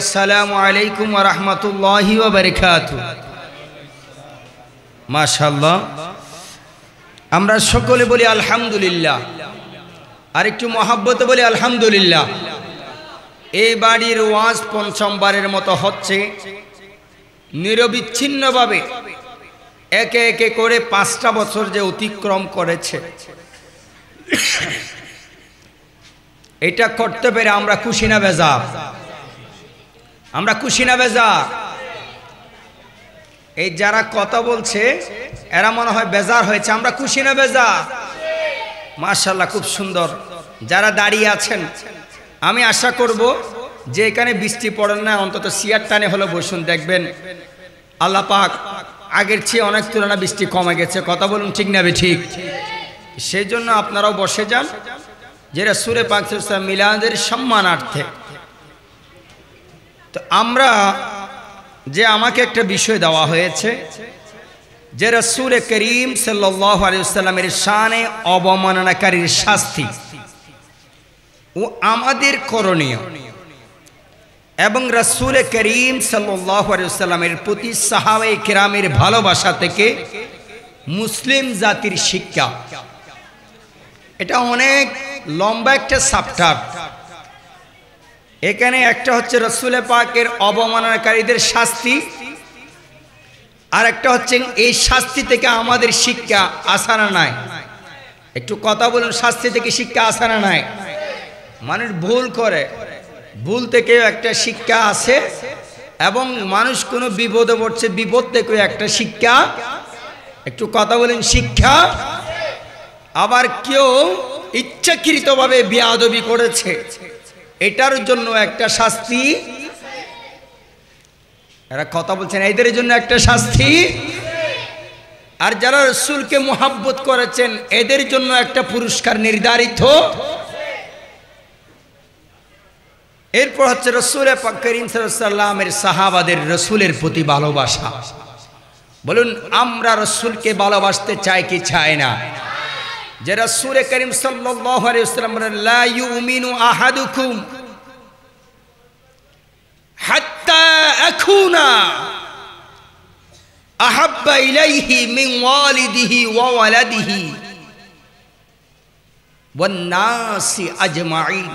আসসালামু আলাইকুম ওয়া রাহমাতুল্লাহি ওয়া বারাকাতুহু। মাশাআল্লাহ, আমরা সকলে বলি আলহামদুলিল্লাহ, আর একটু মহব্বতে বলি আলহামদুলিল্লাহ। এই বাড়ির ওয়াজ পঞ্চমবারের মতো হচ্ছে, নিরবিচ্ছিন্নভাবে একে একে করে 5টা বছর যে অতিক্রম করেছে, এটা করতে পেরে আমরা খুশি না বেজার? আমরা খুশি না বেজার? এই যারা কথা বলছে এরা মনে হয় বেজার হয়েছে। আমরা খুশি না বেজার? মাশাআল্লাহ, খুব সুন্দর। যারা দাঁড়িয়ে আছেন, আমি আশা করব যে এখানে বৃষ্টি পড়েন না, অন্তত সিয়ার টানে হলো বসুন, দেখবেন আল্লাহ পাক আগের চেয়ে অনেক তুলনা বৃষ্টি কমে গেছে। কথা বলুন ঠিক না ঠিক? সেই জন্য আপনারাও বসে যান, যে রাসূলে পাক সাল্লাল্লাহু আলাইহি ওয়াসাল্লাম মিলাদের সম্মানার্থে। তো আমরা যে আমাকে একটা বিষয় দেওয়া হয়েছে, যে রাসূল করিম সাল্লাল্লাহু আলাইহি ওয়াসাল্লামের শানে অবমাননাকারীর শাস্তি ও আমাদের করণীয়, এবং রাসূল করিম সাল্লাল্লাহু আলাইহি ওয়াসাল্লামের প্রতি সাহাবায়ে কেরামের ভালোবাসা থেকে মুসলিম জাতির শিক্ষা। এটা অনেক লম্বা একটা চ্যাপ্টার। এখানে একটা হচ্ছে রাসূল পাকের অবমাননাকারীদের শাস্তি, আর একটা হচ্ছে এই শাস্তি থেকে আমাদের শিক্ষা আসে না নাই? একটু কথা বলুন, শাস্তি থেকে শিক্ষা আসে না নাই? মানুষ ভুল করে, ভুল থেকেও একটা শিক্ষা আছে, এবং মানুষ কোনো বিপদে পড়ছে, বিপদ থেকেও একটা শিক্ষা। একটু কথা বলেন, শিক্ষা। আবার কেউ ইচ্ছাকৃতভাবে বেয়াদবি করেছে, এটার জন্য একটা শাস্তি। এরা কথা বলছেন, এদের জন্য একটা শাস্তি। আর যারা রাসূলকে মুহাব্বত করেছেন, এদের জন্য একটা পুরস্কার নির্ধারিত। এরপর হচ্ছে রাসূল পাক করিম সাল্লাল্লাহু আলাইহি ওয়াসাল্লামের সাহাবাদের রাসূলের প্রতি ভালোবাসা। বলুন, আমরা রাসূলকে ভালোবাসতে চাই কি চাই না? যে রাসূল করিম সাল্লাল্লাহু আলাইহি ওয়াসাল্লাম বলেন, লা ইউমিনু আহাদুকুম হাত্তা আকুনা আহাব্বা ইলাইহি মিন ওয়ালিদিহি ওয়া ওয়ালাদিহি ওয়ান নাসি আজমাইন।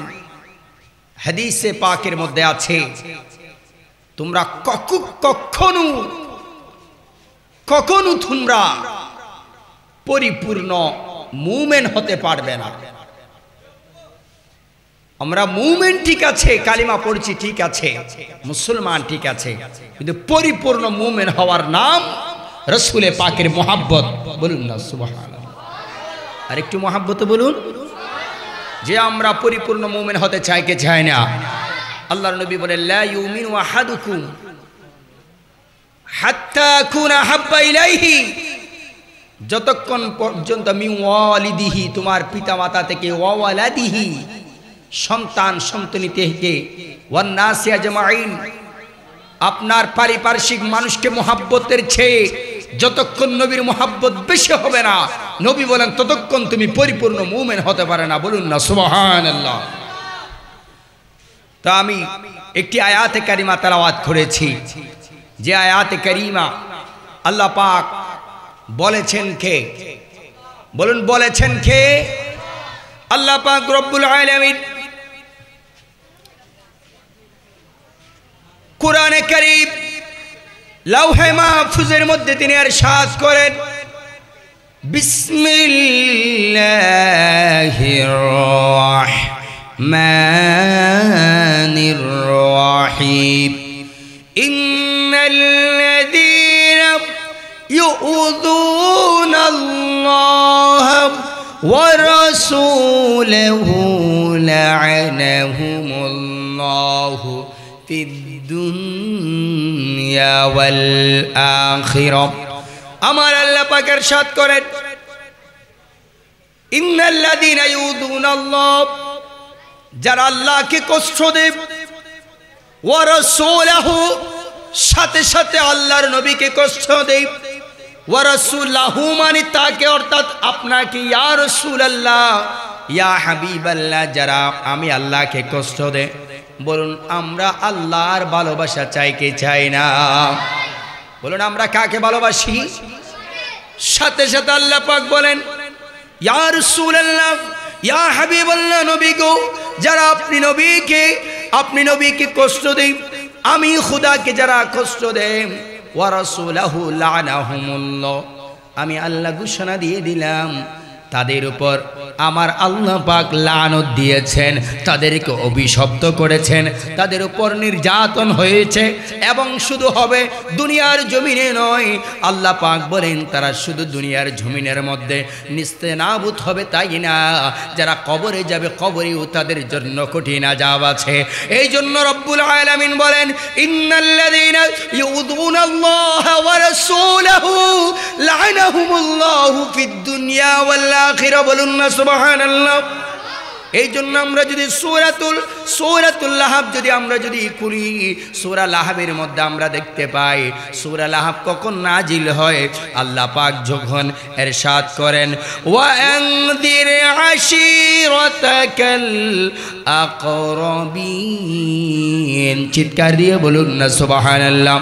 হাদিসে পাকের মধ্যে আছে, তোমরা কখনো তোমরা পরিপূর্ণ মুমিন হতে পারবে না। আমরা মুমিন ঠিক আছে, কালিমা পড়ছি ঠিক আছে, মুসলমান ঠিক আছে, কিন্তু পরিপূর্ণ মুমিন হওয়ার নাম রাসূলে পাকের মুহাব্বত। বলুন না সুবহানাল্লাহ। আর একটু মুহাব্বত বলুন, যে আমরা পরিপূর্ণ মুমিন হতে চাই কে চাই না? আল্লাহর নবী বলেন, লা ইউমিনু আহাদুকুম হাত্তা আকুনা হাব্বা ইলাইহি, যতক্ষণ পর্যন্ত মিন ওয়ালিদিহি, তোমার পিতামাতা থেকে, ওয়া ওয়ালাদিহি, সন্তান সন্ততি থেকে, ওয়ান নাসি আজমাইন, আপনার পারিপার্শ্বিক মানুষকে মুহাব্বতের চেয়ে যতক্ষণ নবীর মুহাব্বত বেশি হবে না, নবী বলেন ততক্ষণ তুমি পরিপূর্ণ মুমিন হতে পারে না। বলুন না সুবহানাল্লাহ। তো আমি একটি আয়াতে কারিমা তেলাওয়াত করেছি, যে আয়াতে কারিমা আল্লাহ পাক বলেছেন কে? বলুন, বলেছেন কে? আল্লাহ পাক রব্বুল আলামিন কুরআনে কারীম লাওহে মাহফুজের মধ্যে তিনি ইরশাদ করেন, বিসমিল্লাহির রাহমানির রাহিম, ইন্নাল্লাযীনা ইউযুনাল্লাহা ওয়া রাসূলাহু লা'আনাহুমুল্লাহু ফিদ দুনিয়া ওয়াল আখিরাহ। আমার আল্লাহ পাক ইরশাদ করেন, ইন্নাল্লাযীনা ইউযুনাল্লাহ, যারা আল্লাহকে কষ্ট দেয়, ওয়া রাসূলাহু, সাথে সাথে আল্লাহর নবীকে কষ্ট দেয়, ওয়া রাসূলাহু মানে তাকে, অর্থাৎ আপনাকে, ইয়া রাসূলুল্লাহ, ইয়া হাবিবাল্লাহ, যারা আমি আল্লাহকে কষ্ট দেয়, বলুন আমরা আল্লাহর ভালোবাসা চাই কি চাই না? বলুন আমরা কাকে ভালোবাসি? সাথে সাথে আল্লাহ পাক বলেন ইয়া রাসূলুল্লাহ ইয়া হাবিবাল্লাহ, নবী গো, যারা আপনি নবীকে কষ্ট দেন, আমি খোদাকে যারা কষ্ট দেন, ওয়া রাসূলুহু লানাহুমুল্লাহ, আমি আল্লাহ ঘোষণা দিয়ে দিলাম তাদের উপর আমার আল্লাহ পাক লানত দিয়েছেন, তাদেরকে অভিশপ্ত করেছেন, তাদের উপর নির্যাতন হয়েছে। এবং শুধু হবে দুনিয়ার জমিনে নয়, আল্লাহ পাক বলেন তারা শুধু দুনিয়ার জমিনের মধ্যে নিস্তেনাবুদ হবে তাই না, যারা কবরে যাবে কবরেও তাদের জন্য কঠিন আযাব আছে। এই জন্য রব্বুল আলামিন বলেন ইন্নাল্লাযীনা ইউযুনাল্লাহা ওয়া রাসূলাহু লা'নাহুমুল্লাহু ফিদ দুনিয়া ওয়াল আখিরা। বলুন না সুবহানাল্লাহ। এই জন্য আমরা যদি সূরাতুল লাহাব যদি আমরা যদি খুলি, সূরা লাহাবের মধ্যে আমরা দেখতে পাই সূরা লাহাব কখন নাজিল হয়। আল্লাহ পাক যখন ইরশাদ করেন ওয়া আনদির আশিরাতাকাল আকরাবিন, চিৎকার দিয়ে বলুন না সুবহানাল্লাহ।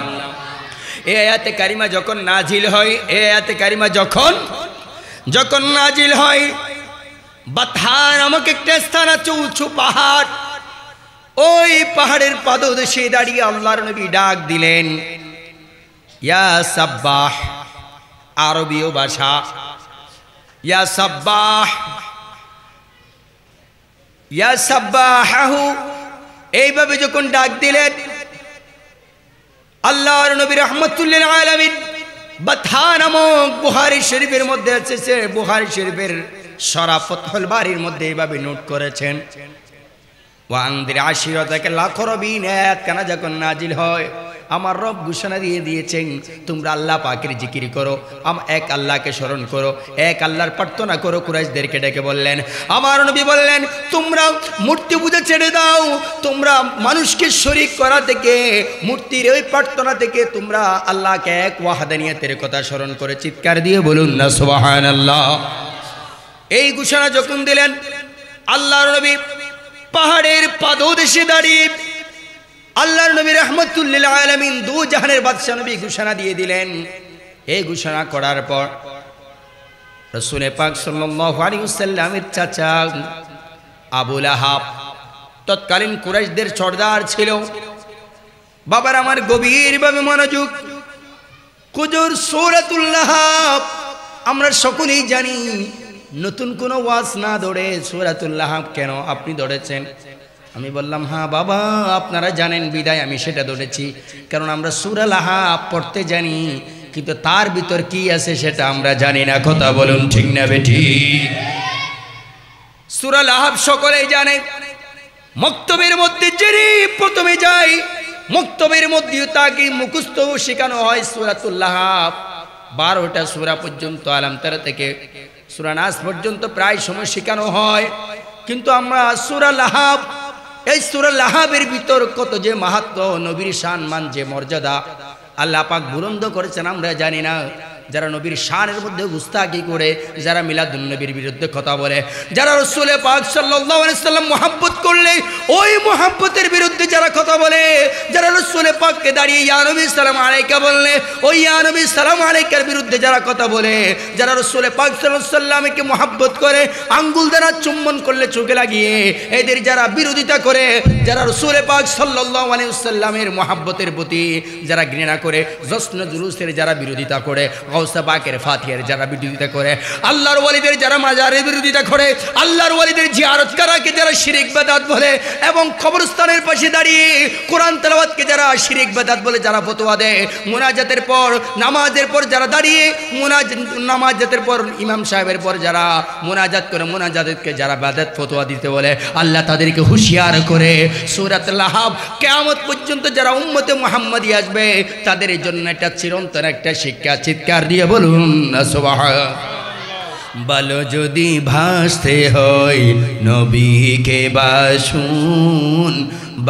এই আয়াতে কারিমা যখন নাজিল হয়, এই আয়াতে কারিমা যখন নাজিল হয়, বাতহা নামক একটা স্থান আছে, উঁচু পাহাড়, ওই পাহাড়ের পাদদেশে দাঁড়িয়ে আল্লাহর নবী ডাক দিলেন ইয়া সাব্বাহ, আরবীয় ভাষা, ইয়া সাব্বাহ ইয়া সাব্বাহু, এইভাবে যখন ডাক দিলেন আল্লাহর নবী রাহমাতুল্লিল আলামিন, বাতহা নামক বুখারী শরীফের মধ্যে আছে, সে বুখারী শরীফের সরা ফাতহুল বারীর মধ্যে এইভাবে নোট করেছেন ওয়া আনদির আশিরাতাকাল আকরাবিন, আয়াতখানা যখন নাজিল হয় আমার রব ঘোষণা দিয়ে দিয়েছেন তোমরা আল্লাহ পাকের জিকির করো, এক আল্লাহকে স্মরণ করো, এক আল্লাহর প্রার্থনা করো। কুরাইশদেরকে ডেকে বললেন, আমার নবী বললেন তোমরা মূর্তি পূজা ছেড়ে দাও, তোমরা মানুষকে শরীক করা থেকে, মূর্তির ওই প্রার্থনা থেকে তোমরা আল্লাহকে এক ওয়াহদানিয়তের কথা স্মরণ করে চিৎকার দিয়ে বলুন না সুবহানাল্লাহ। এই ঘোষণা যখন দিলেন আল্লাহর নবী পাহাড়ের পাদদেশে দাঁড়িয়ে আল্লাহর নবী রাহমাতুল্লিল আলামিন দু জাহানের বাদশা নবী ঘোষণা দিয়ে দিলেন। এই ঘোষণা করার পর রাসূল পাক সাল্লাল্লাহু আলাইহি ওয়াসাল্লামের চাচা আবু লাহাব তৎকালীন কুরাইশদের সর্দার ছিল। বাবার আমার গভীরভাবে মনোযোগ, কুজুর সূরাতুল লাহাব আমরা সকলেই জানি, নতুন কোনো ওয়াজ না ধরে সূরাতুল লাহাব কেন আপনি ধরেছেন? আমি বললাম হ্যাঁ বাবা আপনারা জানেন বিদায় আমি সেটা ধরেছি, কারণ আমরা সূরা লাহাব পড়তে জানি, কিন্তু তার ভিতর কি আছে সেটা আমরা জানি না। কথা বলুন ঠিক না বেঠিক? সূরা লাহাব সকলেই জানে। মক্তবের মধ্যে যিনি প্রথমে যায়, মক্তবের মধ্যেও তাকে মুখস্থ শেখানো হয় সূরাতুল লাহাব। 12টা সূরা পর্যন্ত, আলাম তারা থেকে সূরা নাস পর্যন্ত প্রায় সময় শেখানো হয়। কিন্তু আমরা সূরা লাহাব, এই সূরা লাহাবের ভিতর কত যে মাহাত্ম্য, নবীর সম্মান, যে মর্যাদা আল্লাহ পাক বুলন্দ করেছেন আমরা জানি না। যারা নবীর শানের মধ্যে গুস্তাখি করে, যারা মিলাদুন নবীর বিরুদ্ধে কথা বলে, যারা রাসূল পাক সাল্লাল্লাহু আলাইহি সাল্লাম মুহাব্বত করলে ওই মুহাব্বতের বিরুদ্ধে যারা কথা বলে, যারা রাসূল পাককে দাঁড়িয়ে ইয়া নবী সালাম আলাইকা বললে ওই ইয়া নবী সালাম আলাইকার বিরুদ্ধে যারা কথা বলে, যারা রাসূল পাক সাল্লাল্লাহু আলাইহি সাল্লামকে মুহাব্বত করে আঙ্গুল দ্বারা চুম্বন করলে চোখে লাগিয়ে, এদের যারা বিরোধিতা করে, যারা রাসূল পাক সাল্লাল্লাহু আলাইহি সাল্লামের মুহাব্বতের প্রতি যারা ঘৃণা করে, জশ্ন জুলুসের যারা বিরোধিতা করে, গাউসে পাকের ফাতিহার যারা বিরোধিতা করে, আল্লাহর ওয়ালিদের যারা মাজারের বিরোধিতা করে, আল্লাহর ওয়ালিদের জিয়ারত করাকে যারা শিরক বিদআত বলে, এবং কবরস্থানের পাশে দাঁড়িয়ে কোরআন তেলাওয়াতকে যারা শিরক বিদআত বলে যারা ফতোয়া দেয়, মুনাজাতের পর নামাজের পর যারা দাঁড়িয়ে নামাজের পর ইমাম সাহেবের পর যারা মুনাজাত করে, মুনাজাতকে যারা বিদআত ফতোয়া দিতে বলে, আল্লাহ তাদেরকে হুঁশিয়ার করে সূরাতুল লাহাব কিয়ামত পর্যন্ত যারা উম্মতে মুহাম্মাদি আসবে তাদের জন্য একটা চিরন্তন একটা শিক্ষা। চিৎকার দিয়ে বলুন সুবহানাল্লাহ। ভালো যদি ভাসতে হয় নবীকে বাসুন,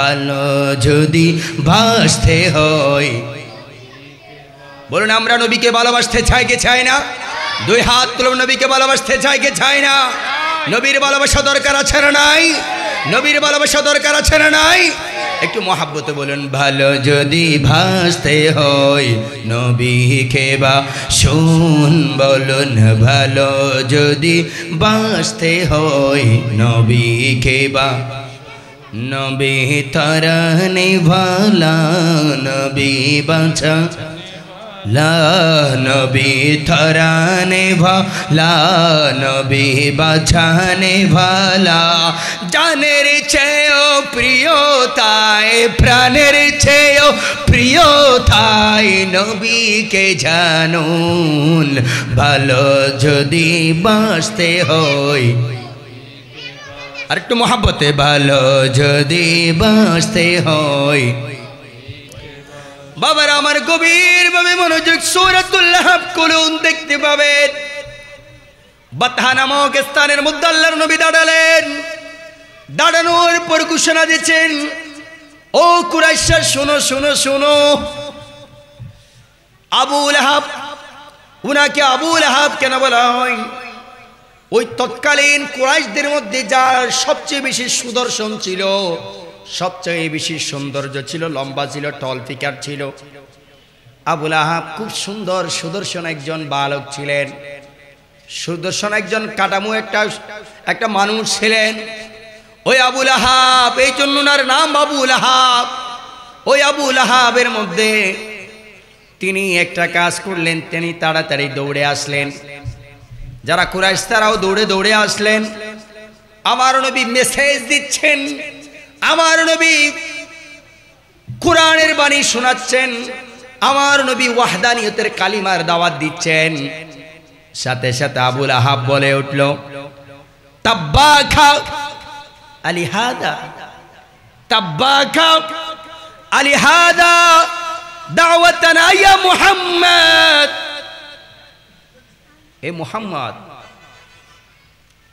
ভালো যদি ভাসতে হয়, বলুন আমরা নবীকে ভালোবাসতে চাই কি চাই না? দুই হাত তুলুন, নবীকে ভালোবাসতে চাই কি চাই না? নবীর ভালোবাসা দরকার আছে না নাই? নবীর ভালোবাসা দরকার আছে না নাই? একটু মহাব্বতে বলুন, ভালো যদি ভাসতে হয় নবীকে বাসুন, বলুন ভালো যদি বাসতে হয় নবীকে বা, নবী তরনে ভালা নবী বাঁচা লা, নবী তরনে ভালা নবী বাঁচানে ভালা, জানের চেয়েও প্রিয় তাই, প্রাণের চেয়েও প্রিয় তাই নবীকে জানুন, ভালো যদি বাঁচতে হয়। আর একটু মহাব্বতে, ভালো যদি বাঁচতে হয়। বাবার আমার গভীর ভাবে মনোযোগ, সূরাতুল লাহব খুলুন, দেখতে পাবেন বাতহা নামক স্থানের মধ্যে আল্লাহর নবী দাঁড়ালেন। দাঁড়ানোর পর ঘোষণা দিচ্ছেন, ও কুরাইশরা শোনো শোনো শোনো, আবু লাহাব, উনাকে আবু লাহাব কেন বলা হয়? ওই তৎকালীন কুরাইশদের মধ্যে যার সবচেয়ে বেশি সুদর্শন ছিল, সবচেয়ে বেশি সৌন্দর্য ছিল, লম্বা ছিল, টল ফিকার ছিল, আবু লাহাব খুব সুন্দর সুদর্শন একজন বালক ছিলেন, সুদর্শন একজন কাটামো একটা মানুষ ছিলেন ওই আবু লাহাব। এই জন্য ওনার নাম আবু লাহাব। ওই আবু লাহাবের মধ্যে তিনি একটা কাজ করলেন, তিনি তাড়াতাড়ি দৌড়ে আসলেন। যারা কুরাইশ তারাও দৌড়ে দৌড়ে আসলেন। আমার নবী মেসেজ দিচ্ছেন, আমার নবী কোরআনের বাণী শোনাচ্ছেন, আমার নবী ওয়াহদানিয়তের কালিমার দাওয়াত দিচ্ছেন। সাথে সাথে আবু লাহাব বলে উঠল, তাব্বাকা আলিহাদা, তাব্বাকা আলিহাদা দাওয়াতানা ইয়া মুহাম্মদ। এ মুহাম্মদ,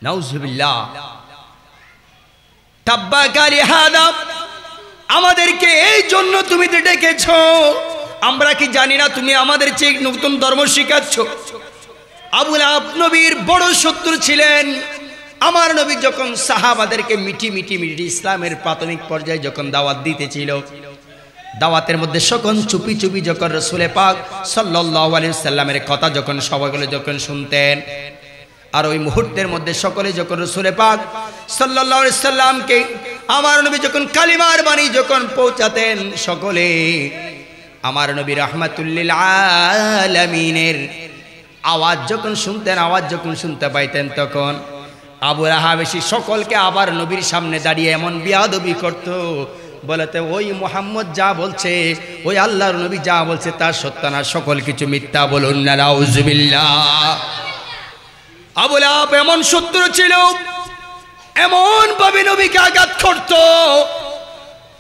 নাউজুবিল্লাহ, তাব্বাকা আলিহাদা, আমাদেরকে এই জন্য তুমি ডেকেছো, আমরা কি জানি না তুমি আমাদের চেয়ে নতুন ধর্ম শিখাচ্ছ? আবু লাহাব নবীর বড় শত্রু ছিলেন। আমার নবী যখন সাহাবাদেরকে মিটি মিটি মিটি ইসলামের প্রাথমিক পর্যায়ে যখন দাওয়াত দিতেছিল, দাওয়াতের মধ্যে সকল চুপি চুপি যখন রাসূল পাক সাল্লাল্লাহু আলাইহি সাল্লামের কথা যখন সবাইগুলো যখন শুনতেন, আর ওই মুহূর্তের মধ্যে সকলে যখন রাসূল পাক সাল্লাল্লাহু আলাইহি সাল্লামকে আমার নবী যখন কালিমার বাণী যখন পৌঁছাতেন, সকলে আমার নবী রাহমাতুল লিল আলামিনের আওয়াজ যখন শুনতেন, আওয়াজ যখন শুনতে পাইতেন, তখন আবু লাহাব এসে সকলকে আবার নবীর সামনে দাঁড়িয়ে এমন বিয়াদবি করত, বলতে ওই মুহাম্মদ যা বলছে, ওই আল্লাহর নবী যা বলছে তা সত্য না, সকল কিছু মিথ্যা, বলুন না নাউজুবিল্লাহ। আবু লাহাব এমন শত্রু ছিল, এমন ভাবে নবীকে আঘাত করত,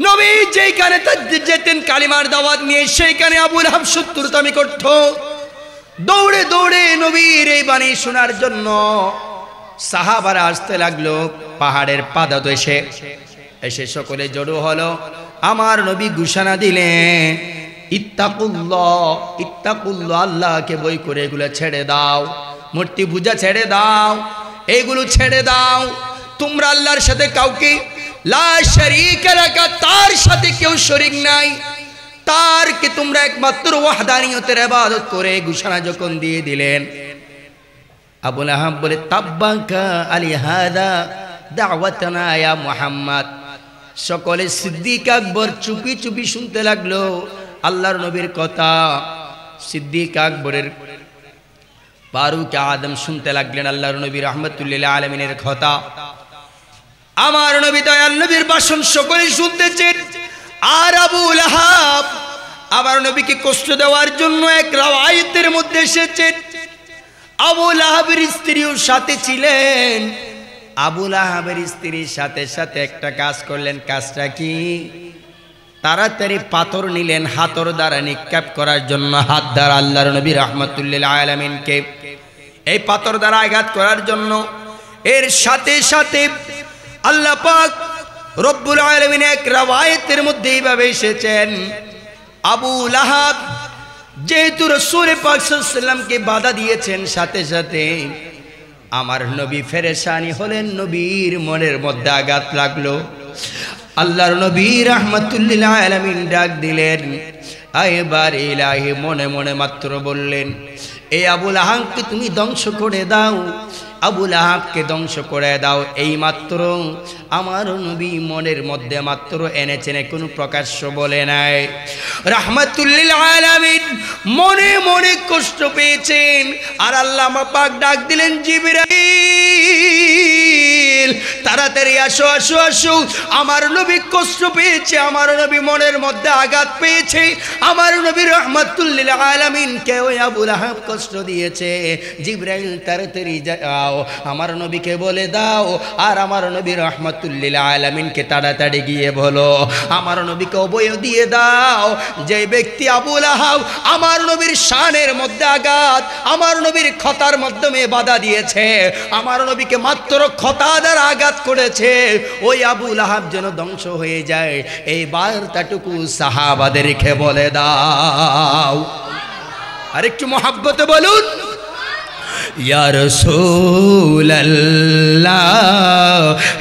নবী যেখানে যেতেন কালিমার দাওয়াত নিয়ে, সেইখানে আবু লাহাব শত্রুতামি করত। দৌড়ে দৌড়ে নবীর এই বাণী শোনার জন্য সাহাবারা আসতে লাগলো। পাহাড়ের পাদত এসে সকলে জড়ো হলো। আমার নবী ঘোষণা দিলেন, ইত্তাকুল্লাহ, ইত্তাকুল্লাহ, আল্লাহকে বই করে এগুলো ছেড়ে দাও, মূর্তি পূজা ছেড়ে দাও, এইগুলো ছেড়ে দাও। তোমরা আল্লাহর সাথে কাউকে, লা শারীকা লাকা, তার সাথে কেউ শরীক নাই, তারকে তোমরা একমাত্র ওয়াহদানিয়তের ইবাদত করে ঘোষণা যখন দিয়ে দিলেন, আবু লাহাব বলে, তাব্বাকা আলিহাদা দাওয়াতানা ইয়া মুহাম্মদ। সকলে সিদ্দিক আকবর চুপি চুপি শুনতে লাগলো আল্লাহর নবীর কথা। সিদ্দিক আকবরের ফারুক আদম শুনতে লাগলেন আল্লাহর নবী রাহমাতুল লিল আলামিনের কথা। আমার নবী দয়াল নবীর ভাষণ সকলে শুনতেছেন। আর আবু লাহাব আমার নবীকে কষ্ট দেওয়ার জন্য এক রাওয়ায়াতের মধ্যে এসেছেন, আবু লাহাবের স্ত্রীও সাথে ছিলেন। আবু লাহাবের স্ত্রীর সাথে সাথে একটা কাজ করলেন। কাজটা কি? তাড়াতাড়ি পাথর নিলেন হাতর দ্বারা নিক্ষেপ করার জন্য, হাত দ্বারা আল্লাহর নবী রাহমাতুল লিল আলামিনকে এই পাথর দ্বারা আঘাত করার জন্য। এর সাথে সাথে আল্লাহ পাক রব্বুল আলামিন এক রাওয়ায়াতের মধ্যে এইভাবে এসেছেন, আবু লাহাব যেহেতু রাসূল পাক সাল্লাল্লাহু আলাইহি ওয়াসাল্লামকে বাধা দিয়েছেন, সাথে সাথে আমার নবী পেরেশানি হলেন, নবীর মনের মধ্যে আঘাত লাগলো। আল্লাহর নবী রাহমাতুল্লিল আলামিন ডাক দিলেন, এবার ইলাহি মনে মনে মাত্র বললেন, এই আবুল আহাবকে তুমি ধ্বংস করে দাও, আবুল আহাবকে ধ্বংস করে দাও। এই মাত্র আমার নবী মনের মধ্যে মাত্র এনেছেন, কোনো প্রকাশ্য বলে নাই। রাহমাতুল্লিল আলামিন মনে মনে কষ্ট পেয়েছেন, আর আল্লাহ পাক ডাক দিলেন, জিবরাইল তাড়াতাড়ি আসো আসো আসো। আমার নবী কষ্ট পেয়েছে, আমার নবী মনের মধ্যে আঘাত পেয়েছে, আমার নবী রাহমাতুল্লিল আলামিনকে ওই আবুল আহাব কষ্ট দিয়েছে। জিবরাইল তাড়াতাড়ি যাও, আমার নবীকে বলে দাও, আর আমার নবী রাহমাতুল্লিল আলামিনকে তাড়াতাড়ি গিয়ে বলো, আমার নবীকে অভয় দিয়ে দাও, যে ব্যক্তি আবুল আহাব আমার নবীর শানের মধ্যে আঘাত, আমার নবীর খতার মাধ্যমে বাধা দিয়েছে, আমার নবীকে মাত্র খতা দ্বারা আঘাত করেছে, ওই আবুল আহাব যেন ধ্বংস হয়ে যায়, এই বার্তাটুকু সাহাবাদেরকে বলে দাও। আর একটু মহব্বতে বলুন, ইয়া রাসূলুল্লাহ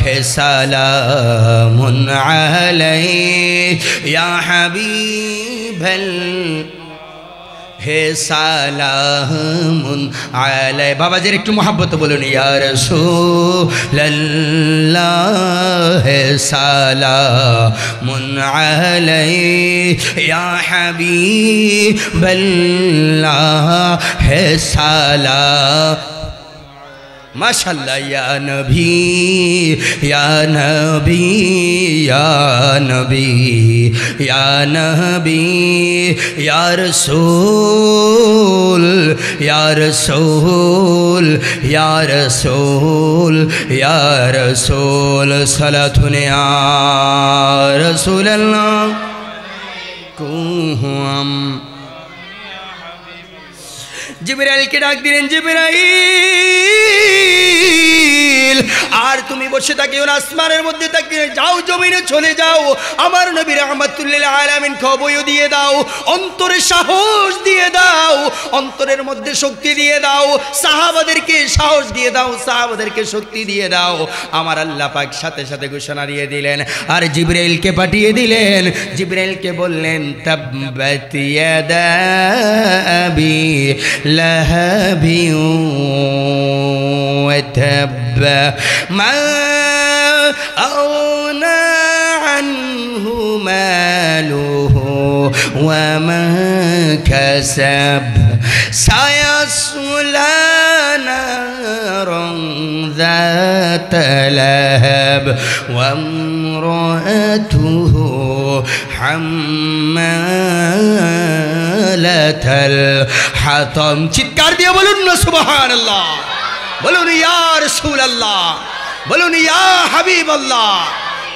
হে সালামুন আলাইহি ইয়া হাবিবাল হে সালামুন আলাই। বাবাজির একটু মহব্বত বলুন, ইয়া রাসূলুল্লাহ হে সালামুন আলাইহি ইয়া হাবিবাল্লাহ হে সালাম। মাশাআল্লাহ, ইয়া নবী ইয়া নবী ইয়া নবী ইয়া নবী ইয়া রাসূল ইয়া রাসূল ইয়া রাসূল ইয়া রাসূল সালাতুন ইয়া রাসূলুল্লাহ কুম। জিবরাইলকে ডাক দিলেন, জিবরাইল আর তুমি বসে থাকিও না, আসমানের মধ্যে থাকিও, যাও জমিনে চলে যাও, আমার নবী রাহমাতুল্লিল আলামিনকে অভয় দিয়ে দাও, অন্তরে সাহস দিয়ে দাও, অন্তরের মধ্যে শক্তি দিয়ে দাও, সাহাবাদেরকে সাহস দিয়ে দাও, সাহাবাদেরকে শক্তি দিয়ে দাও। আমার আল্লাহ পাক সাথে সাথে ঘোষণা দিয়ে দিলেন, আর জিবরাইলকে পাঠিয়ে দিলেন। জিবরাইলকে বললেন, তাব্বাত ইয়াদা আবি লাহাবি ওয়া তাব্বা মা আওনা আনহু মালুহু ওয়া মা কাসাব সায়াসলা নারান যাতা লাহাব ওয়া ইমরাতুহু হাম্মালাতাল হাতাম। চিৎকার দিয়ে বলুন না সুবহানাল্লাহ, বলুন ইয়া রাসূলুল্লাহ, বলুন ইয়া হাবিবাল্লাহ,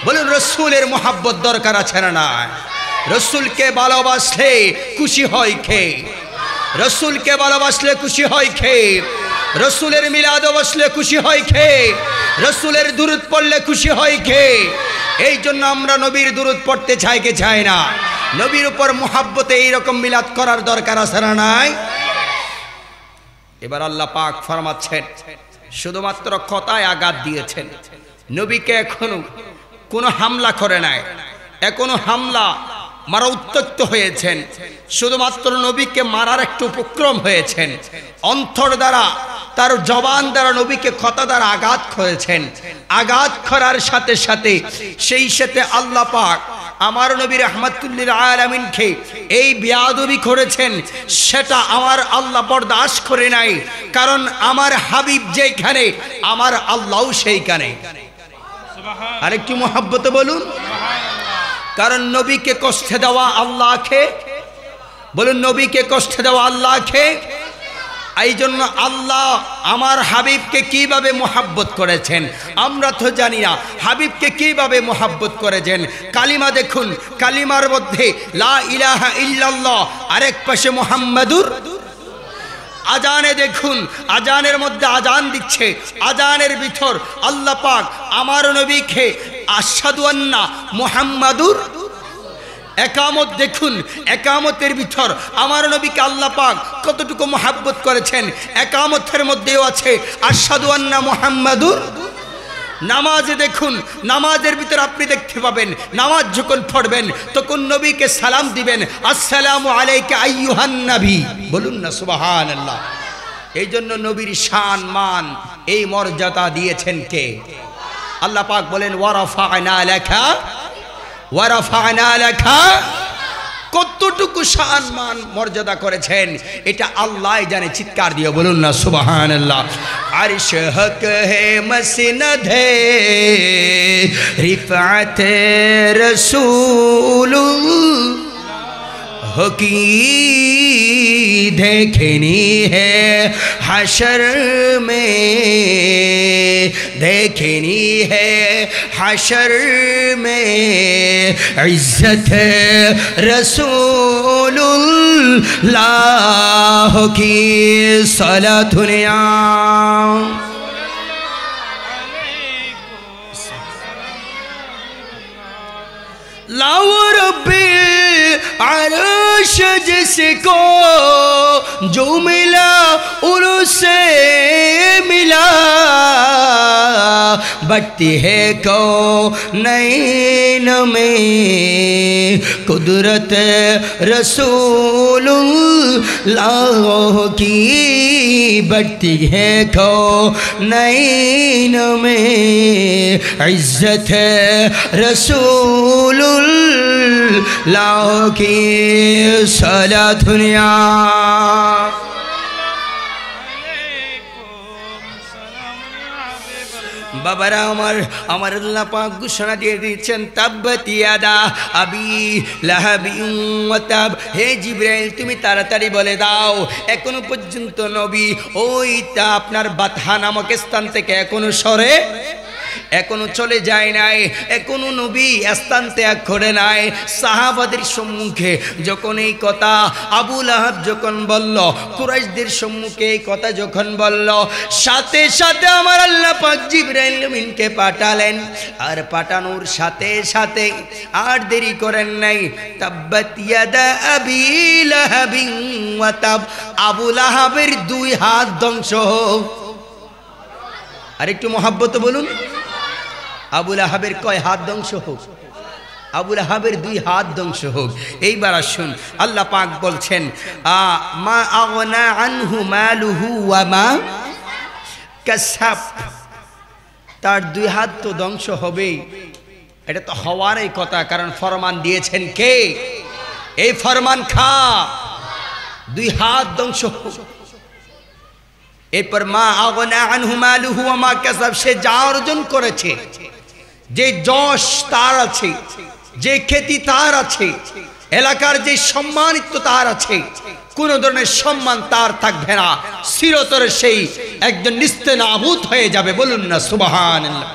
বলুন রসুলের মোহাব্বত দরকার আছে না নাই? রসুলকে ভালোবাসলে খুশি হয় কে? রসুলকে ভালোবাসলে খুশি হয় কে? রসুলের মিলাদ বসলে খুশি হয় কে? রসুলের দুরূদ পড়লে খুশি হয় কে? এই জন্য আমরা নবীর দুরূদ পড়তে চাই কে চাই না? নবীর উপর মোহাব্বতে এইরকম মিলাদ করার দরকার আছে না নাই? এবার আল্লাহ পাক ফরমাচ্ছেন, শুধুমাত্র কথায় আঘাত দিয়েছেন, নবীকে এখনো কোনো হামলা করে নাই, এখনো হামলা মারা উত্ত্যক্ত হয়েছেন, শুধুমাত্র নবীকে মারার একটু উপক্রম হয়েছেন, অন্তর দ্বারা তার জবান দ্বারা নবীকে কথা দ্বারা আঘাত করেছেন। আঘাত করার সাথে সাথে সেই সাথে আল্লাহ পাক আমার নবী রাহমাতুল্লিল আলামিনকে এই বেয়াদবি করেছেন, সেটা আমার আল্লাহ বরদাস্ত করে নাই। কারণ আমার হাবিব যেখানে, আমার আল্লাহও সেইখানে। আরেকটু মুহাব্বতে বলুন, কারণ নবীকে কষ্ট দেওয়া আল্লাহকে, বলুন নবীকে কষ্ট দেওয়া আল্লাহকে। এই জন্য আল্লাহ আমার হাবিবকে কিভাবে মোহাব্বত করেছেন আমরা তো জানি না। হাবিবকে কিভাবে মোহাব্বত করেছেন, কালিমা দেখুন, কালিমার মধ্যে লা ইলাহা ইল্লাল্লাহ, আরেক পাশে মুহাম্মাদুর। আজানে দেখুন, আজানের মধ্যে আজান দিচ্ছে, আজানের ভিতর আল্লাহ পাক আমার নবীকে আশহাদু আন্না মুহাম্মাদুর। একামত দেখুন, একামতের ভিতর আমার নবীকে আল্লাহ পাক কতটুকু মোহাব্বত করেছেন। একামতের মধ্যেও আছে আশহাদু আন্না মুহাম্মাদুর। নামাজে দেখুন, নামাজের ভিতর আপনি দেখতে পাবেন নামাজ যখন পড়বেন তখন নবীকে সালাম দিবেন, আসসালামু আলাইকা আইয়ুহান নবী, বলুন না সুবহানাল্লাহ। এই জন্য নবীর শান মান এই মর্যাদা দিয়েছেন কে? আল্লাহ পাক বলেন ওয়ারাফা'না লাকা, কতটুকু শান মান মর্যাদা করেছেন এটা আল্লাহ জানে, চিৎকার দিয়ে বলুন না সুবহানাল্লাহ। আরশ হক হে মসনদ হে রিফাত রসূল की देखनी है हशर में, देखनी है हशर में इज्जत रसूलुल्लाह की साला दुनिया। लाओ रब्बी अर्श जिसको जो मिला उनसे मिला, बढ़ती है कौनैन में कुदरत रसूलुल्लाह की, बढ़ती है कौनैन में इज्जत रसूलुल्लाह की साला दुनिया। বাবারা আমার আল্লাহ পাক ঘোষণা দিয়ে দিচ্ছেন তাব্বাত ইয়াদা আবি লাহাবিন ওয়া তাব। হে জিবরাইল তুমি তাড়াতাড়ি বলে দাও এখনো পর্যন্ত নবী ওইটা আপনার বাতহা নামক স্থান থেকে এখনো সরে, এখনো চলে যায় নাই, এখনো নবী স্থান ত্যাগ করে নাই। সাহাবাদের সম্মুখে যখন এই কথা আবু লাহাব যখন বলল, কুরাইশদের সম্মুখে এই কথা যখন বলল, সাথে সাথে আমার আল্লাহ পাক জিবরাইল আমিনকে পাঠালেন, আর পাঠানোর সাথে সাথে আর দেরি করেন নাই। তাব্বাত ইয়াদা আবি লাহাবিন ওয়া তাব, আবু লাহাবের দুই হাত ধ্বংস হোক। আর একটু মহাব্বত বলুন, আবু লাহাবের কয় হাত ধ্বংস হোক? আবু লাহাবের দুই হাত ধ্বংস হোক। এইবার আসুন আল্লাহ পাক বলছেন মা আগনা আনহু মালুহু ওয়া মা কাসাব, তার দুই হাত তো ধ্বংস হবেই, এটা তো হওয়ারই কথা, কারণ ফরমান দিয়েছেন কে? এই ফরমান খা দুই হাত ধ্বংস হোক। এরপর মা আগনা আনহু মালুহু ওয়া মা কাসাব, সে যা অর্জন করেছে, যে যশ তার আছে, যে খ্যাতি তার আছে, এলাকার যে সম্মানিত তার আছে, কোন ধরনের সম্মান তার থাকবে না, চিরতরে সেই একজন নিস্তেনাবুদ হয়ে যাবে, বলুন না সুবহানাল্লাহ।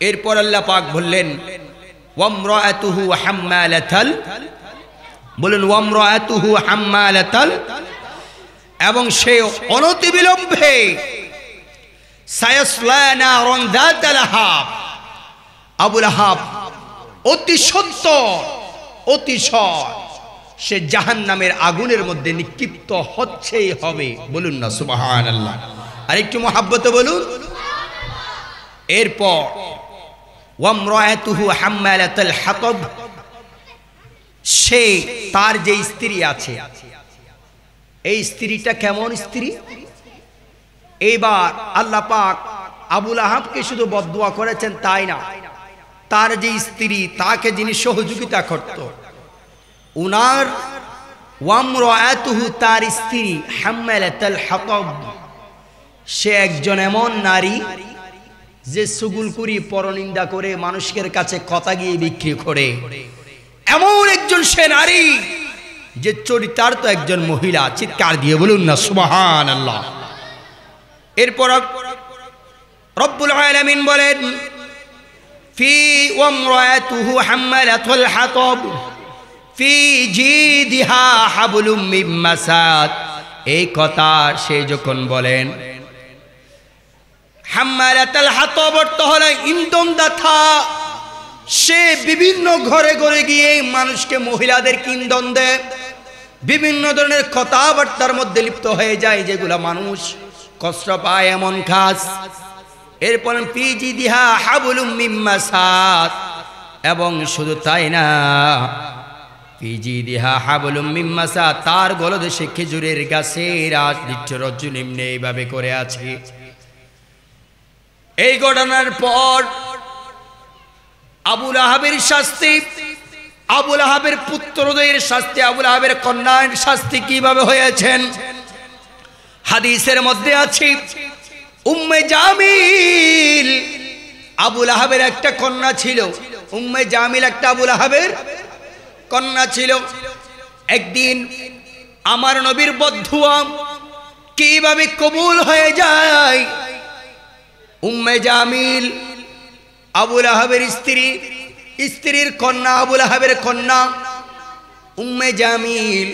এরপর আল্লাহ পাক বললেন ওয়ামরাআতুহু হাম্মালাতাল, বলুন ওয়ামরাআতুহু হাম্মালাতাল, এবং সে অনতিবিলম্বে সায়াসলা নারান যাতা লাহাব, আবু লাহাব অতি সত্বর সে জাহান্নামের আগুনের মধ্যে নিক্ষিপ্ত হচ্ছেই হবে, বলুন না সুবহানাল্লাহ। আর একটু মহাব্বতে বলুন। এরপর ওয়ামরাআতুহু হাম্মালাতাল হাতাব, সে তার যে স্ত্রী আছে, এই স্ত্রীটা কেমন স্ত্রী? এইবার আল্লাহ পাক আবু লাহাবকে শুধু বদদুয়া করেছেন তাই না, তার যে স্ত্রী, তাকে যিনি সহযোগিতা করত, উনার ওয়ামরাআতুহু তার স্ত্রী হাম্মালাতাল হাতাব, সে একজন এমন নারী যে সুগুলকুরি পরনিন্দা করে মানুষের কাছে কথা গিয়ে বিক্রি করে, এমন একজন সে নারী যে চরিতার্থ একজন মহিলা, চিৎকার দিয়ে বলুন না সুবহানাল্লাহ। এরপর রব্বুল আলামিন বলেন ফি ওয়ামরাআতুহু হাম্মালাতুল হাতাব ফি জিদিহা হাবলুম মিন মাসাদ। এই কথা সে যখন বলেন, হাম্মালাতুল হাতাব অর্থ হলো ইন্ধনদাতা, সে বিভিন্ন ঘরে ঘরে গিয়ে মানুষকে, মহিলাদেরকে ইন্ধন দেয়, বিভিন্ন ধরনের কথাবার্তার মধ্যে লিপ্ত হয়ে যায় যেগুলা মানুষ কষ্ট পায় এমন কাজ। এরপর পিজি দিহা হাবলুম মিন মাসাদ, এবং শুধু তাই না, পিজি দিহা হাবলুম মিন মাসাদ, তার গলদেশে খেজুরের গাছের রজ্জু নিম্নে এইভাবে করে আছে। এই ঘটনার পর আবু লাহাবের শাস্তি, আবু লাহাবের পুত্রদের শাস্তি, আবু লাহাবের কন্যার শাস্তি কিভাবে হয়েছেন হাদিসের মধ্যে আছে। উম্মে জামিল, আবু লাহাবের একটা কন্যা ছিল। উম্মে জামিল একটা আবু লাহাবের কন্যা ছিল। একদিন আমার নবীর বদদুয়া কিভাবে কবুল হয়ে যায়। উম্মে জামিল আবু লাহাবের স্ত্রী, স্ত্রীর কন্যা আবু লাহাবের কন্যা। উম্মে জামিল